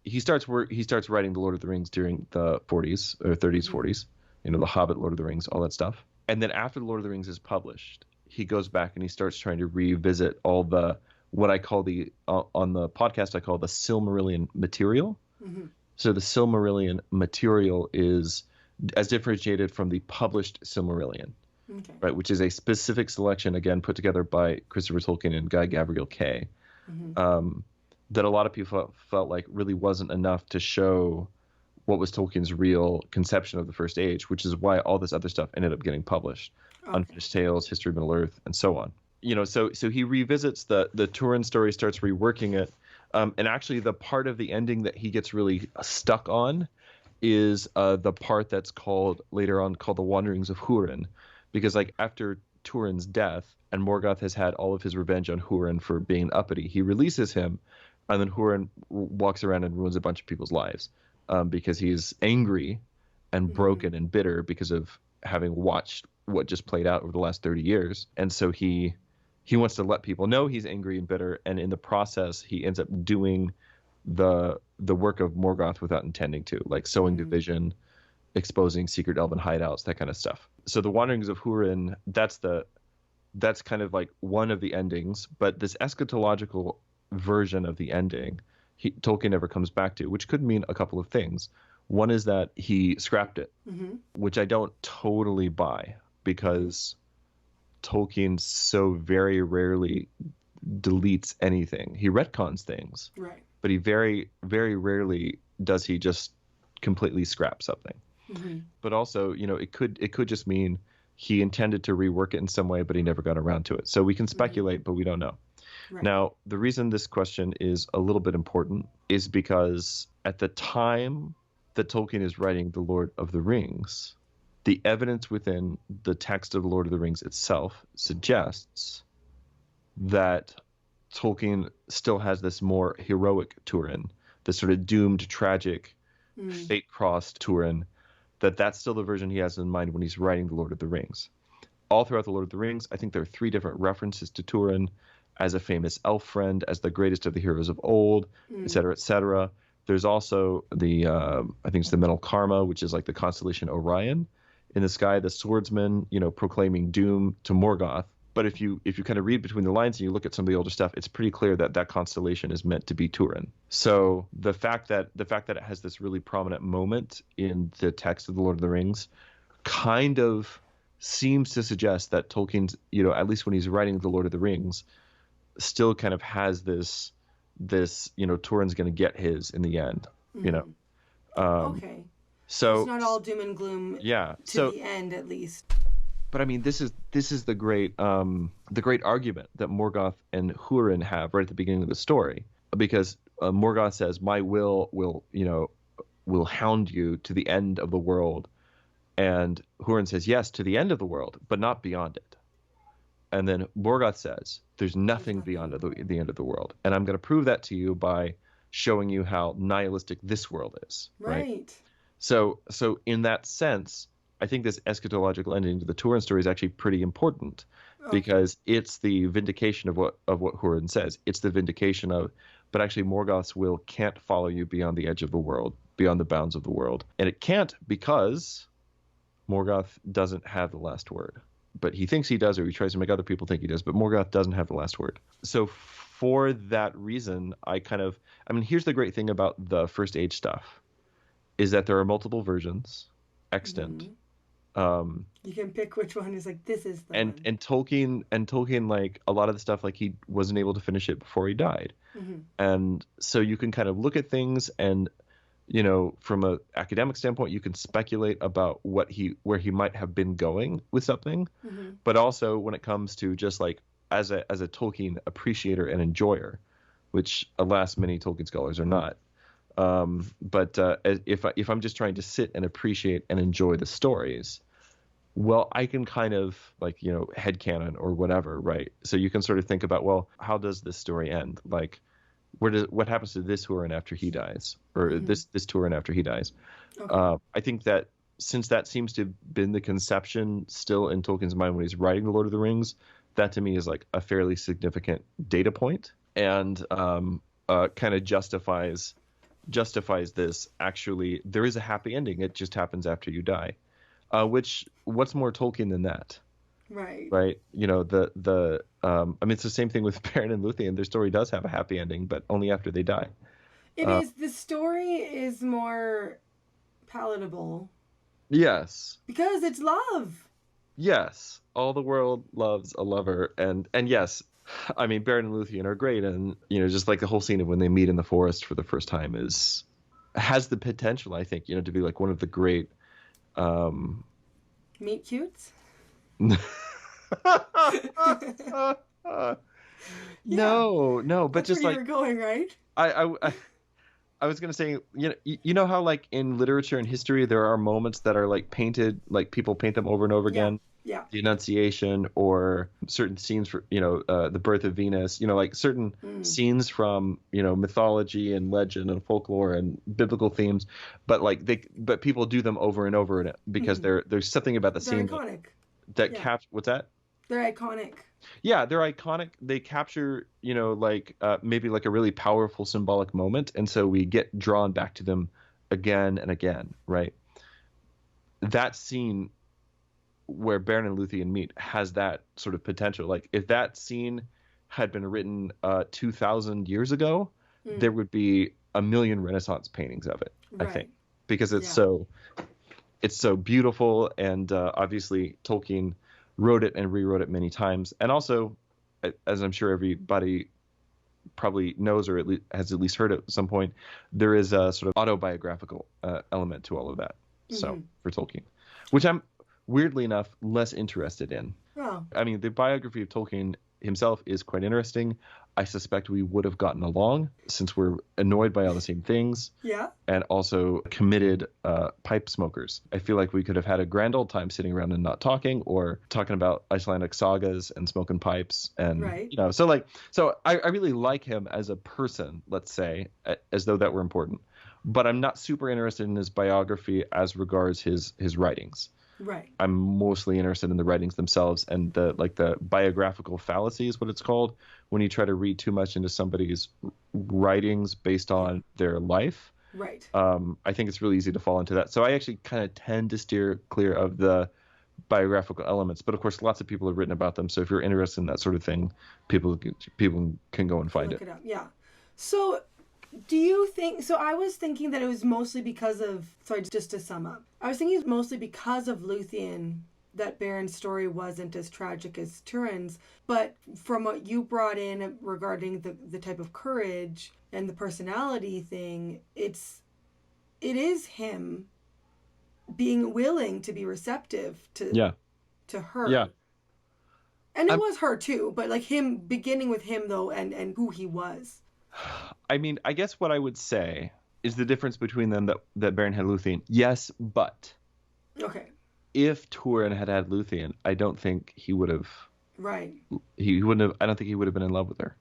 he starts writing the Lord of the Rings during the 40s or 30s, 40s. You know, the Hobbit, Lord of the Rings, all that stuff. And then after the Lord of the Rings is published, he goes back and he starts trying to revisit all the what I call on the podcast I call the Silmarillion material. So the Silmarillion material is as differentiated from the published Silmarillion, right? Which is a specific selection, again, put together by Christopher Tolkien and Guy Gabriel Kay, that a lot of people felt like really wasn't enough to show what was Tolkien's real conception of the First Age, which is why all this other stuff ended up getting published. Unfinished Tales, History of Middle-earth, and so on. You know, so he revisits the Turin story, starts reworking it. And actually the part of the ending that he gets really stuck on is the part that's called later on called the Wanderings of Hurin, because like after Turin's death and Morgoth has had all of his revenge on Hurin for being uppity, he releases him, and then Hurin walks around and ruins a bunch of people's lives because he's angry and broken and bitter because of having watched what just played out over the last 30 years. And so he wants to let people know he's angry and bitter, and in the process he ends up doing the work of Morgoth without intending to, like sowing division, exposing secret elven hideouts, that kind of stuff. So the Wanderings of Hurin, that's kind of like one of the endings, but this eschatological version of the ending Tolkien never comes back to, which could mean a couple of things. One is that he scrapped it, which I don't totally buy, because Tolkien so very rarely deletes anything. He retcons things, right? But he very, very rarely does he just completely scrap something. But also, you know, it could just mean he intended to rework it in some way, but he never got around to it. So we can speculate, but we don't know. Right. Now, the reason this question is a little bit important is because at the time that Tolkien is writing The Lord of the Rings, the evidence within the text of The Lord of the Rings itself suggests that Tolkien still has this more heroic Turin, this sort of doomed, tragic, fate-crossed Turin, that's still the version he has in mind when he's writing The Lord of the Rings. All throughout The Lord of the Rings, I think there are 3 different references to Turin as a famous elf friend, as the greatest of the heroes of old, et cetera, et cetera. There's also the, I think it's the Mental Karma, which is like the constellation Orion in the sky, the swordsman, you know, proclaiming doom to Morgoth. But if you kind of read between the lines and you look at some of the older stuff, it's pretty clear that constellation is meant to be Turin. So the fact that it has this really prominent moment in the text of The Lord of the Rings kind of seems to suggest that Tolkien's, you know, at least when he's writing The Lord of the Rings, still kind of has this, you know, Turin's going to get his in the end, you know. Okay. So it's not all doom and gloom. Yeah. To the end, at least. But I mean, this is the great argument that Morgoth and Hurin have right at the beginning of the story, because Morgoth says, "My will hound you to the end of the world," and Hurin says, "Yes, to the end of the world, but not beyond it." And then Morgoth says, "There's nothing beyond the end of the world, and I'm going to prove that to you by showing you how nihilistic this world is." Right. So in that sense, I think this eschatological ending to the Turin story is actually pretty important because it's the vindication of what Hurin says. It's the vindication of, but actually Morgoth's will can't follow you beyond the edge of the world, beyond the bounds of the world. And it can't because Morgoth doesn't have the last word. But he thinks he does, or he tries to make other people think he does, but Morgoth doesn't have the last word. So for that reason, here's the great thing about the First Age stuff, is that there are multiple versions extant. You can pick which one is like, this is the one. And Tolkien, like a lot of the stuff, like he wasn't able to finish it before he died. And so you can kind of look at things and, from an academic standpoint, you can speculate about where he might have been going with something. But also when it comes to just like as a Tolkien appreciator and enjoyer, which alas, many Tolkien scholars are not. But if I'm just trying to sit and appreciate and enjoy the stories, well, I can kind of like, headcanon or whatever, right? So you can sort of think about, well, how does this story end? Like, what happens to this Hurin after he dies, or this Turin after he dies? Okay. I think that since that seems to have been the conception still in Tolkien's mind when he's writing The Lord of the Rings, that to me is like a fairly significant data point, and kind of justifies this. Actually, there is a happy ending. It just happens after you die. What's more Tolkien than that? Right. It's the same thing with Beren and Luthien. Their story does have a happy ending, but only after they die. The story is more palatable. Yes. Because it's love. Yes. All the world loves a lover. And yes, Beren and Luthien are great. And, just like the whole scene of when they meet in the forest for the first time has the potential, I think, to be like one of the great, meet cutes? No, but that's just where like you're going, right? I was gonna say, you know how like in literature and history there are moments that are like painted, like people paint them over and over again. Yeah. The Annunciation, or certain scenes for the birth of Venus. Like certain scenes from mythology and legend and folklore and biblical themes, but people do them over and over because there's something about the scene iconic. What's that? They're iconic. Yeah, they're iconic. They capture, maybe like a really powerful symbolic moment. And so we get drawn back to them again and again, right? That scene where Beren and Luthien meet has that sort of potential. Like if that scene had been written 2,000 years ago, there would be a million Renaissance paintings of it, I think, because it's so beautiful. And obviously Tolkien wrote it and rewrote it many times. And also, as I'm sure everybody probably knows or has at least heard at some point, there is a sort of autobiographical element to all of that. So for Tolkien, which I'm weirdly enough less interested in. Oh. The biography of Tolkien himself is quite interesting. I suspect we would have gotten along since we're annoyed by all the same things. Yeah. And also committed pipe smokers. I feel like we could have had a grand old time sitting around and not talking, or talking about Icelandic sagas and smoking pipes. And, so I really like him as a person, let's say, as though that were important. But I'm not super interested in his biography as regards his writings. Right. I'm mostly interested in the writings themselves, and the biographical fallacy is what it's called, when you try to read too much into somebody's writings based on their life. Right. I think it's really easy to fall into that. So I actually kind of tend to steer clear of the biographical elements. But of course, lots of people have written about them. So if you're interested in that sort of thing, people can go and find Look it up. Yeah. So do you think, so I was thinking that it was mostly because of, sorry, just to sum up, I was thinking it was mostly because of Luthien that Beren's story wasn't as tragic as Turin's, but from what you brought in regarding the type of courage and the personality thing, it is him being willing to be receptive to her. Yeah. And it was her too, but like him, beginning with him though, and who he was. I guess what I would say is the difference between them that Beren had Luthien. Yes, but okay. If Turin had Luthien, I don't think he would have. Right. He wouldn't have. I don't think he would have been in love with her.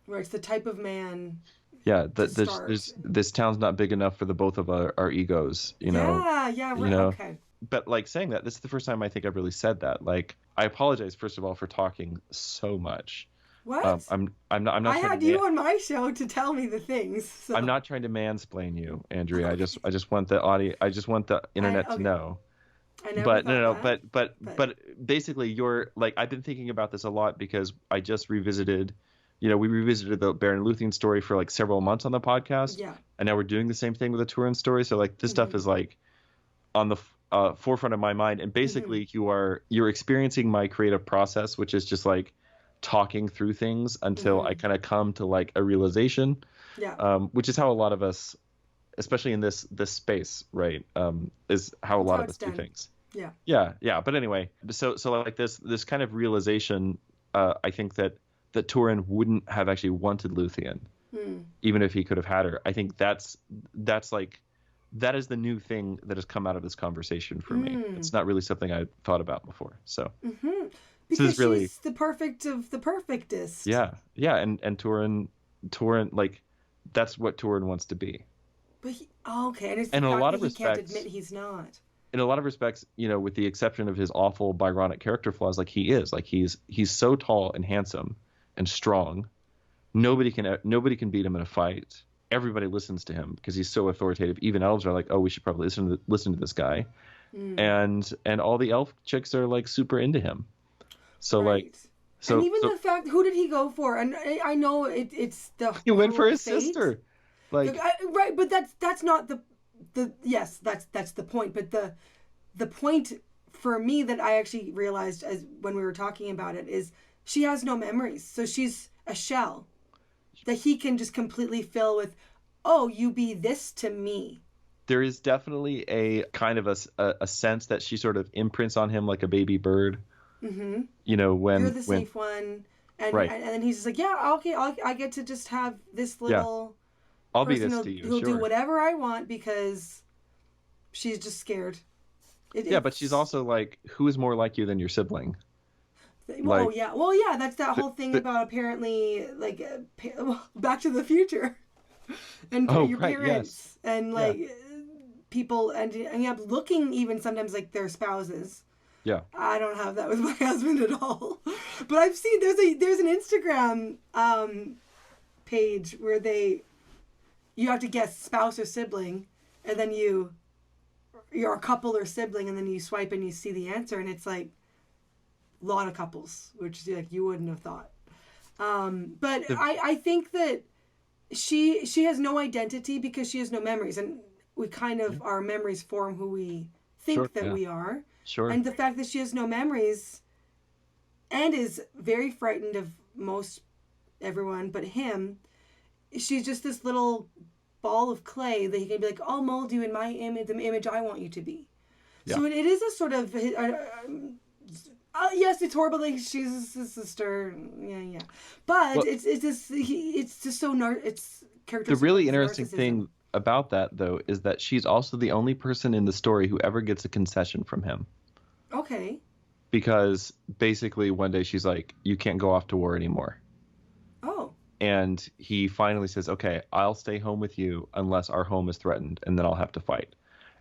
Right. It's the type of man. Yeah. This town's not big enough for the both of our egos. Yeah. Right. You know? Okay. but like saying that, this is the first time I think I've really said that. Like, I apologize first of all for talking so much. What? I'm not I trying had to you on my show to tell me the things. So. I'm not trying to mansplain you, Andrea. Okay. I just want the audio. I just want the internet to Okay. know. I never But thought no, that. but basically, you're like, I've been thinking about this a lot because I just revisited. We revisited the Beren and Luthien story for like several months on the podcast, Yeah. and now we're doing the same thing with the Turin story. So like, this stuff is like on the forefront of my mind, and basically, you're experiencing my creative process, which is just like talking through things until I kind of come to like a realization. Yeah. Which is how a lot of us, especially in this space, right, is how a lot of us do things. Yeah. Yeah. But anyway, so like this kind of realization, I think that Turin wouldn't have actually wanted Luthien, even if he could have had her. I think that's like, that is the new thing that has come out of this conversation for me. It's not really something I thought about before. So. Because so really, she's the perfect of the perfectest. Yeah, and Turin, like, that's what Turin wants to be. But okay, and it's and the in a fact lot that of he respects, can't admit he's not. In a lot of respects, with the exception of his awful Byronic character flaws, like he's so tall and handsome and strong, nobody can beat him in a fight. Everybody listens to him because he's so authoritative. Even elves are like, oh, we should probably listen to this guy, and all the elf chicks are like super into him. So right. And even the fact, who did he go for? And I know it's the he went for his fate. sister, like right, but that's not the yes, that's the point. But the point for me that I actually realized as when we were talking about it is she has no memories, so she's a shell that he can just completely fill with. Oh, you be this to me. There is definitely a kind of a sense that she sort of imprints on him like a baby bird. When you're the safe one, and right. and then he's just like, yeah, okay, I get to just have this little. Yeah. I'll be this to you. Who'll do whatever I want because she's just scared. But she's also like, who is more like you than your sibling? Well, yeah, that's that whole thing about apparently like Back to the Future, and your parents and like people ending up looking even sometimes like their spouses. Yeah. I don't have that with my husband at all. But I've seen there's an Instagram page where you have to guess spouse or sibling, and then you're a couple or sibling, and then you swipe and you see the answer, and it's like a lot of couples, which like you wouldn't have thought. But I think that she has no identity because she has no memories, and we kind of our memories form who we think we are. Sure. And the fact that she has no memories and is very frightened of most everyone but him, she's just this little ball of clay that he can be like, I'll mold you in my image, the image I want you to be. Yeah. So it is a sort of, yes, it's horrible. Like she's his sister. Yeah. But it's just so, it's characteristic. The really interesting thing about that, though, is that she's also the only person in the story who ever gets a concession from him. Okay. Because basically one day she's like, you can't go off to war anymore. Oh. And he finally says, okay, I'll stay home with you unless our home is threatened, and then I'll have to fight.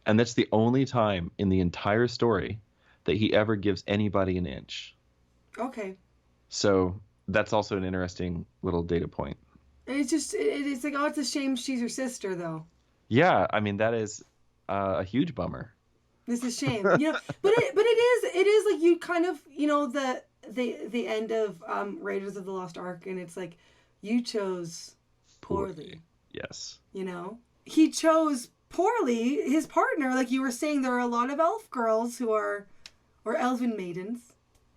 And that's the only time in the entire story that he ever gives anybody an inch. Okay. So that's also an interesting little data point. It's just, it's like, oh, it's a shame she's her sister, though. Yeah, I mean, that is a huge bummer. It's a shame, but it is like you kind of, the end of Raiders of the Lost Ark, and it's like, you chose poorly. Yes. He chose poorly his partner. Like you were saying, there are a lot of elf girls or elven maidens.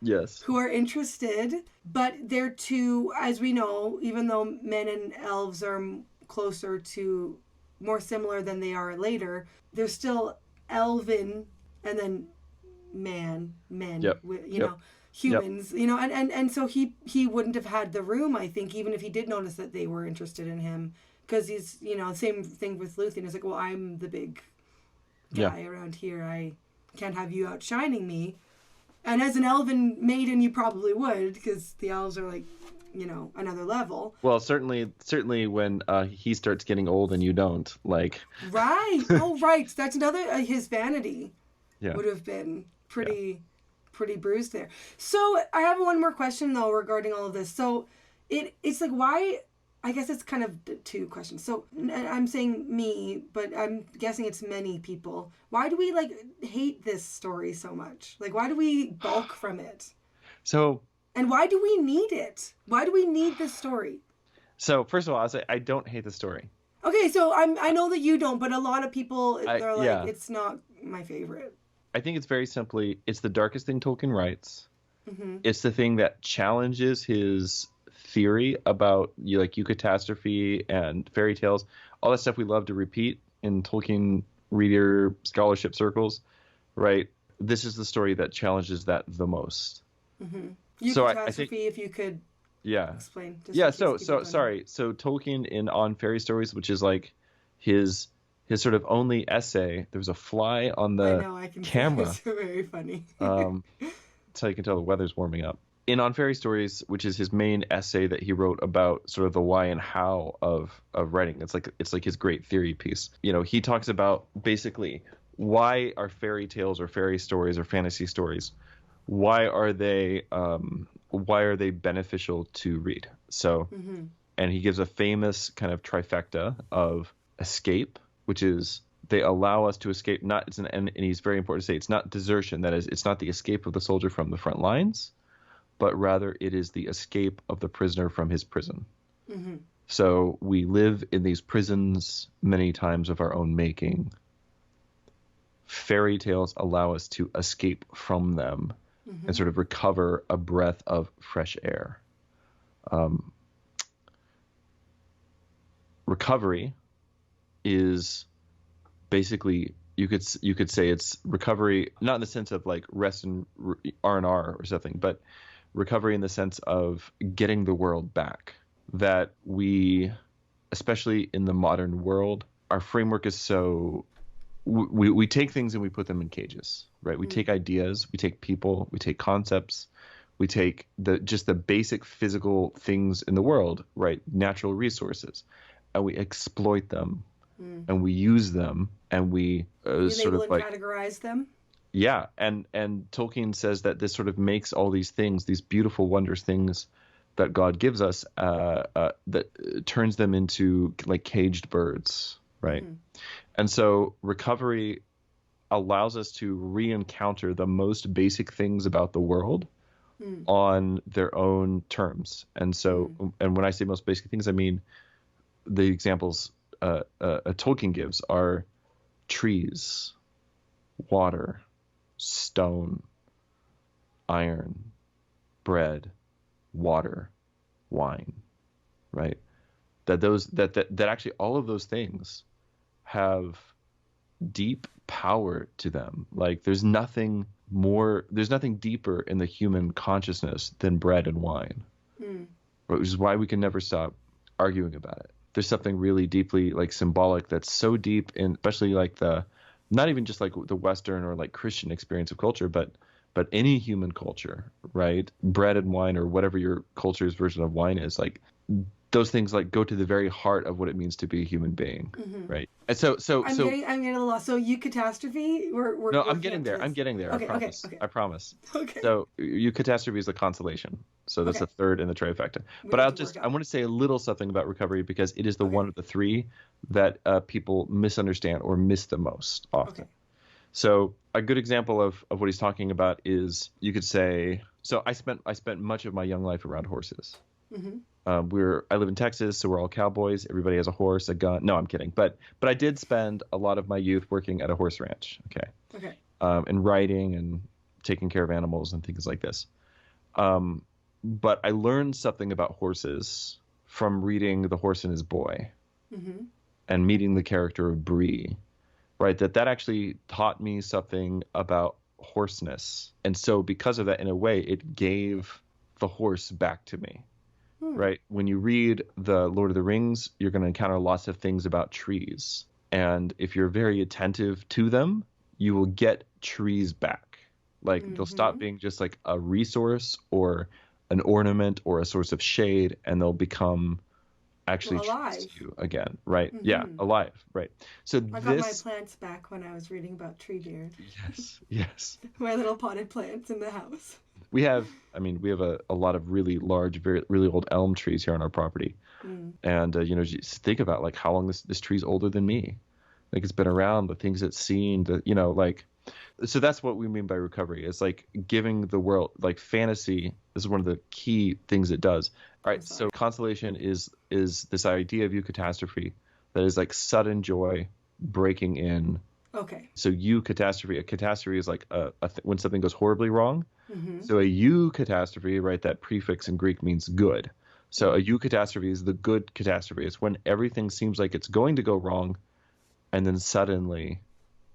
Yes. Who are interested, but they're too, as we know, even though men and elves are closer to, more similar than they are later, they're still elven and then men, yep. Humans, and so he wouldn't have had the room, I think, even if he did notice that they were interested in him, because he's, same thing with Luthien. It's like, well, I'm the big guy around here. I can't have you outshining me. And as an elven maiden, you probably would, because the elves are like, another level. Well, certainly when he starts getting old and you don't, like. Right. Oh, right. That's another his vanity. Yeah. would have been pretty bruised there. So I have one more question though regarding all of this. So it's like, why? I guess it's kind of two questions. So I'm saying me, but I'm guessing it's many people. Why do we like hate this story so much? Like, why do we balk from it? So, and why do we need it? Why do we need this story? So first of all, I'll say I don't hate the story. Okay, so I know that you don't, but a lot of people they're like, yeah. it's not my favorite. I think it's very simply, it's the darkest thing Tolkien writes. Mm-hmm. It's the thing that challenges his theory about eucatastrophe and fairy tales, all that stuff we love to repeat in Tolkien reader scholarship circles, right? This is the story that challenges that the most. Mm-hmm. Eucatastrophe, so I think, if you could explain. So Tolkien in On Fairy Stories, which is like his sort of only essay. There was a fly on the camera. It's very funny. So you can tell the weather's warming up. In On Fairy Stories, which is his main essay that he wrote about sort of the why and how of writing. It's like his great theory piece. He talks about basically why are fairy tales or fairy stories or fantasy stories, why are they beneficial to read? So, and he gives a famous kind of trifecta of escape, which is they allow us to escape. And he's very important to say it's not desertion. That is, it's not the escape of the soldier from the front lines, but rather it is the escape of the prisoner from his prison. Mm-hmm. So we live in these prisons many times of our own making. Fairy tales allow us to escape from them and sort of recover a breath of fresh air. Recovery is basically, you could say it's recovery, not in the sense of like rest and R&R or something, but recovery in the sense of getting the world back. That we, especially in the modern world, our framework is so, we take things and we put them in cages, right? We take ideas, we take people, we take concepts, we take just the basic physical things in the world, right? Natural resources, and we exploit them, and we use them, and we sort of like categorize them. Yeah, and Tolkien says that this sort of makes all these things, these beautiful, wondrous things that God gives us, that turns them into like caged birds, right? And so recovery allows us to re-encounter the most basic things about the world on their own terms. And so, and when I say most basic things, I mean the examples Tolkien gives are trees, water, stone, iron, bread, water, wine, right? That actually all of those things have deep power to them. Like there's nothing deeper in the human consciousness than bread and wine, which is why we can never stop arguing about it. There's something really deeply like symbolic that's so deep in, especially like not even just like the Western or like Christian experience of culture, but any human culture, right? Bread and wine, or whatever your culture's version of wine is, like those things like go to the very heart of what it means to be a human being, right? And so I'm getting a little lost. So eucatastrophe, I'm getting there. Okay, I promise. Okay. So eucatastrophe is the consolation. So that's the third in the trifecta. But I want to say a little something about recovery because it is the one of the three that people misunderstand or miss the most often. Okay. So a good example of what he's talking about is, you could say, so I spent much of my young life around horses. I live in Texas, so we're all cowboys. Everybody has a horse, a gun. No, I'm kidding. But I did spend a lot of my youth working at a horse ranch. Okay. And riding and taking care of animals and things like this. But I learned something about horses from reading The Horse and His Boy and meeting the character of Bree, right? That actually taught me something about horseness. And so because of that, in a way, it gave the horse back to me. Right? When you read the Lord of the Rings, you're going to encounter lots of things about trees. And if you're very attentive to them, you will get trees back. Like they'll stop being just like a resource or an ornament or a source of shade, and they'll become actually trust Alive. you again, right? Yeah, Mm-hmm. alive, right? So I got my this, plants back when I was reading about Treebeard. yes, yes. My little potted plants in the house. We have, I mean, we have a lot of really large, very really old elm trees here on our property, Mm. and you know, just think about like how long this tree's older than me. Like it's been around, the things it's seen, the you know, like so that's what we mean by recovery. It's like giving the world like fantasy is one of the key things it does. All I'm right, so sorry. consolation is this idea of eucatastrophe that is like sudden joy breaking in. Okay. So eucatastrophe, a catastrophe is like when something goes horribly wrong. Mm-hmm. So a eucatastrophe, right? That prefix in Greek means good. So a Mm. eucatastrophe is the good catastrophe. It's when everything seems like it's going to go wrong, and then suddenly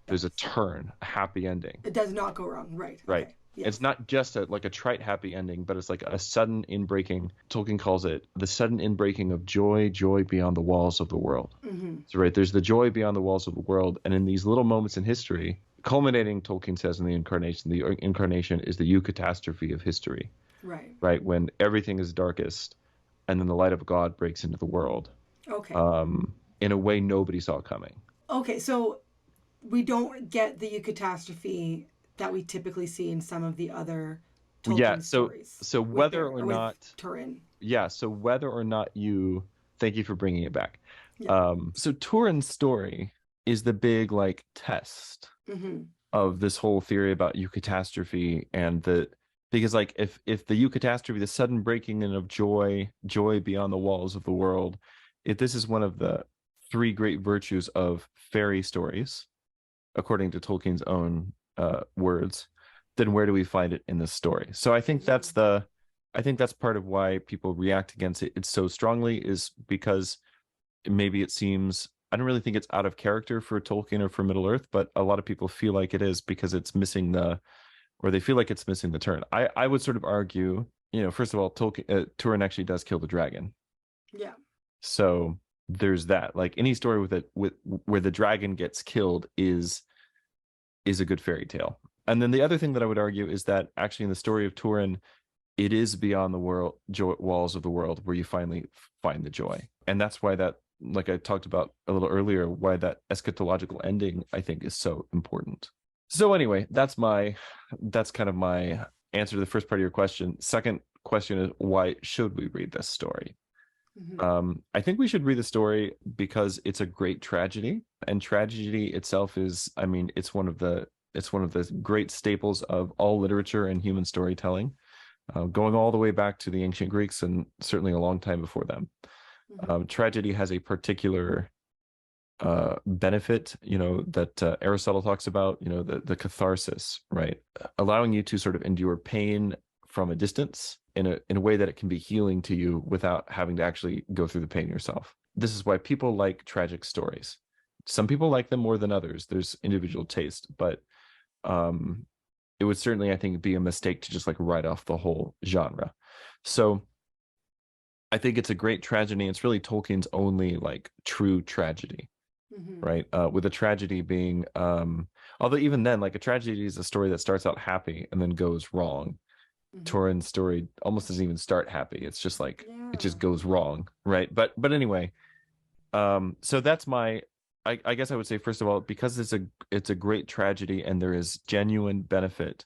there's a Does. turn, a happy ending, It does not go wrong. Right. right? Okay. It's Yes. not just like a trite happy ending, but it's like a sudden inbreaking. Tolkien calls it the sudden inbreaking of joy, joy beyond the walls of the world. Mm-hmm. So, right, there's the joy beyond the walls of the world. And in these little moments in history, culminating, Tolkien says, in the incarnation is the eucatastrophe of history, Right. right? When everything is darkest and then the light of God breaks into the world Okay. um, in a way nobody saw coming. Okay. So we don't get the eucatastrophe that we typically see in some of the other Yeah, Tolkien so stories so with whether Bear or or with not Turin. yeah, so whether or not you thank you for bringing it back. Yeah. So Turin's story is the big like test Mm-hmm. of this whole theory about eucatastrophe and the because like if the eucatastrophe, the sudden breaking in of joy, joy beyond the walls of the world, if this is one of the three great virtues of fairy stories, according to Tolkien's own words, then where do we find it in this story? So Mm-hmm. I think that's part of why people react against it so strongly is because maybe it seems I don't really think it's out of character for Tolkien or for Middle Earth, but a lot of people feel like it is because it's missing or they feel like it's missing the turn. I would sort of argue, you know, first of all, Turin actually does kill the dragon, Yeah. so there's that. Like any story with where the dragon gets killed is a good fairy tale. And then the other thing that I would argue is that actually in the story of Turin, it is beyond the walls of the world where you finally find the joy. And that's why that, like I talked about a little earlier, why that eschatological ending I think is so important. So anyway, that's kind of my answer to the first part of your question. Second question is why should we read this story? Mm-hmm. I think we should read the story because it's a great tragedy, and tragedy itself is, I mean, it's one of the great staples of all literature and human storytelling, going all the way back to the ancient Greeks and certainly a long time before them. Mm-hmm. Tragedy has a particular benefit, you know, that Aristotle talks about, you know, the catharsis, right? Allowing you to sort of endure pain from a distance in a way that it can be healing to you without having to actually go through the pain yourself. This is why people like tragic stories. Some people like them more than others. There's individual taste, but it would certainly, I think, be a mistake to just like write off the whole genre. So I think it's a great tragedy. It's really Tolkien's only like true tragedy, Mm-hmm. right? With a tragedy being, although even then, like a tragedy is a story that starts out happy and then goes wrong. Mm-hmm. Turin's story almost doesn't even start happy. It's just like it Yeah. just goes wrong, right? But anyway, so that's my. I guess I would say first of all, because it's a great tragedy and there is genuine benefit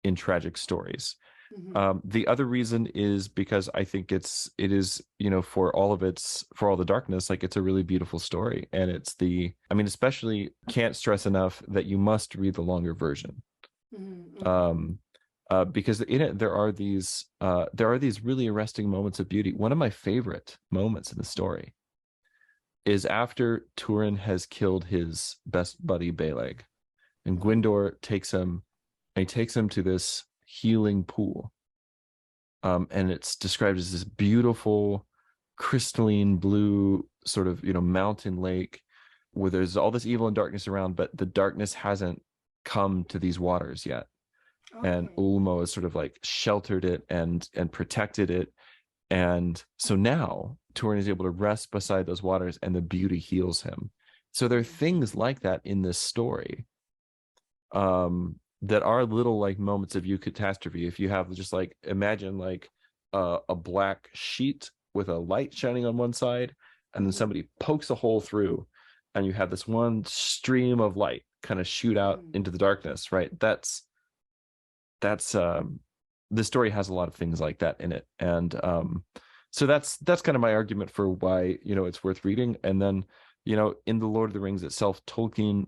in tragic stories. Mm-hmm. The other reason is because I think it is, you know, for all the darkness, like it's a really beautiful story, and I mean, especially can't stress enough that you must read the longer version. Mm-hmm. Okay. Um, because in it there are these really arresting moments of beauty. One of my favorite moments in the story is after Turin has killed his best buddy Beleg, and Mm-hmm. Gwyndor takes him to this healing pool. And it's described as this beautiful, crystalline blue sort of, you know, mountain lake where there's all this evil and darkness around, but the darkness hasn't come to these waters yet. And Okay. Ulmo has sort of like sheltered it and protected it. And so now Turin is able to rest beside those waters and the beauty heals him. So there are things like that in this story, that are little like moments of eucatastrophe. If you have just like imagine like a black sheet with a light shining on one side, and then somebody pokes a hole through, and you have this one stream of light kind of shoot out into the darkness, right? That's the story has a lot of things like that in it. And so that's kind of my argument for why, it's worth reading. And then, in the Lord of the Rings itself, Tolkien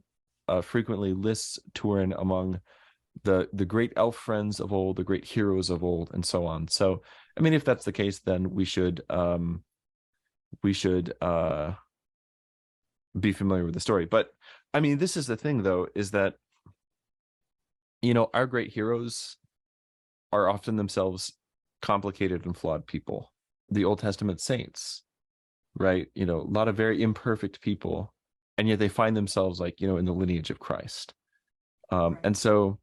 frequently lists Turin among the great elf friends of old, the great heroes of old, and so on. So, I mean, if that's the case, then we should be familiar with the story. But I mean, this is the thing, though, is that our great heroes are often themselves complicated and flawed people. The Old Testament saints, right? A lot of very imperfect people, and yet they find themselves like, in the lineage of Christ. Right. And so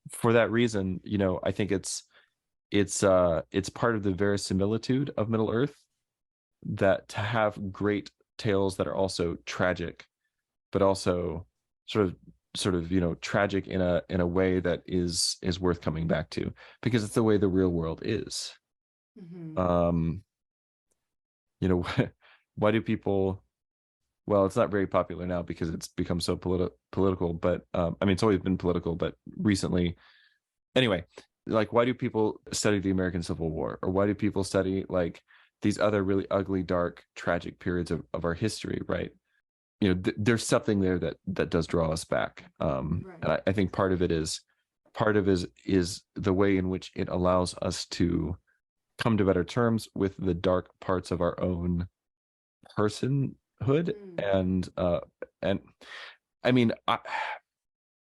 for that reason, I think it's part of the verisimilitude of Middle Earth that to have great tales that are also tragic, but also sort of tragic in a way that is worth coming back to, because it's the way the real world is. Why do people, well, it's not very popular now because it's become so political, but I mean, it's always been political, but recently, anyway, like, why do people study the American Civil War, or why do people study like these other really ugly, dark, tragic periods of our history, right? There's something there that does draw us back. And I think part of it is the way in which it allows us to come to better terms with the dark parts of our own personhood. And I mean,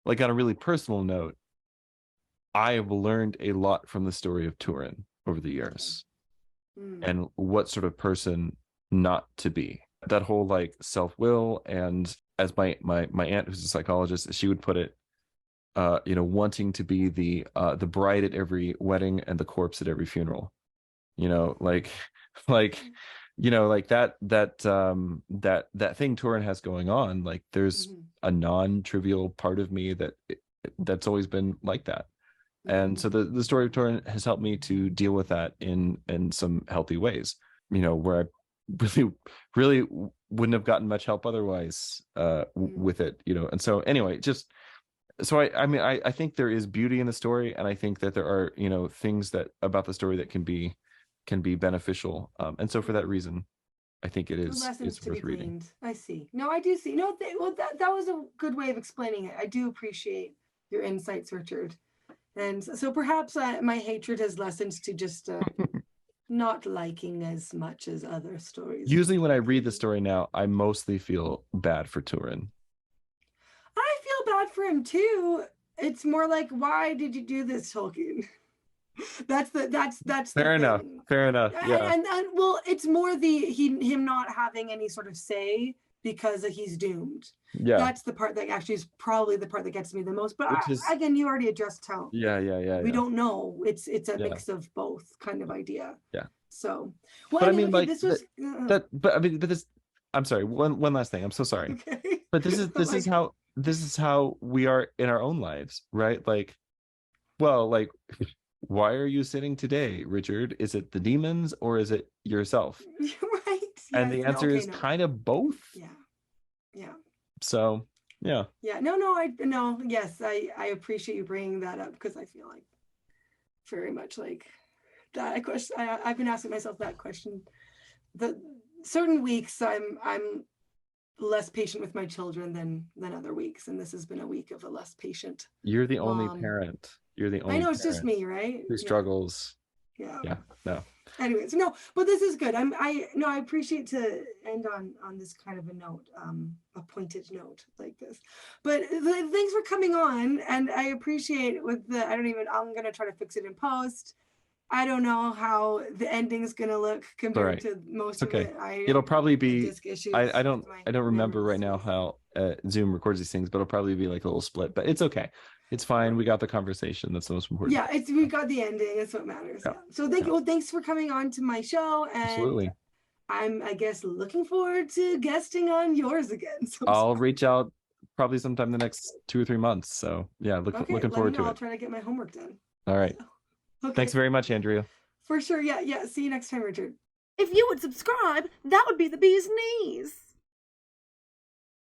like, on a really personal note, I have learned a lot from the story of Turin over the years, and what sort of person not to be. That whole like self-will, and as my aunt, who's a psychologist, she would put it, wanting to be the bride at every wedding and the corpse at every funeral. Like that thing Turin has going on. Like, there's a non-trivial part of me that's always been like that. And so the story of Turin has helped me to deal with that in some healthy ways, where I really wouldn't have gotten much help otherwise with it, and so anyway, I mean, I think there is beauty in the story, and I think that there are things that about the story that can be beneficial, and so for that reason, I think it's worth reading. I see. No, I do see. No, well, that was a good way of explaining it. I do appreciate your insights, Richard. And so perhaps my hatred has lessened to just not liking as much as other stories. Usually when I read the story now, I mostly feel bad for Turin. I feel bad for him too. It's more like, why did you do this, Tolkien? That's fair enough. Fair enough. Yeah. And well, it's more him not having any sort of say because he's doomed. Yeah. That's the part that actually is probably the part that gets me the most. But again, you already addressed tone. Yeah. We don't know. It's a mix of both kind of idea. Yeah. So, well, but anyway, I mean, like this was but this. I'm sorry. One last thing. I'm so sorry. Okay. But this is how we are in our own lives, right? Like, well, like, why are you sinning today, Richard? Is it the demons or is it yourself? Right. And the answer is kind of both. Yeah. So, yeah. Yes, I appreciate you bringing that up, because I feel like very much like that question. I've been asking myself that question. The certain weeks I'm less patient with my children than other weeks, and this has been a week of a less patient. You're the only parent. You're the only. I know, it's just me, right? Who struggles. Yeah. No. Anyways, no, but this is good. I appreciate to end on this kind of a note, a pointed note like this. But thanks for coming on, and I appreciate I'm gonna try to fix it in post. I don't know how the ending's gonna look compared to most of it. It'll probably be. I don't remember right now how Zoom records these things, but it'll probably be like a little split. But it's okay. It's fine. We got the conversation. That's the most important. Yeah, we got the ending. That's what matters. Yeah. So thanks for coming on to my show. And absolutely. I'm, I guess, looking forward to guesting on yours again. So I'll reach out probably sometime in the next 2 or 3 months. So yeah, looking forward to it. I'll try to get my homework done. All right. Okay. Thanks very much, Andrea. For sure. Yeah. See you next time, Richard. If you would subscribe, that would be the bee's knees.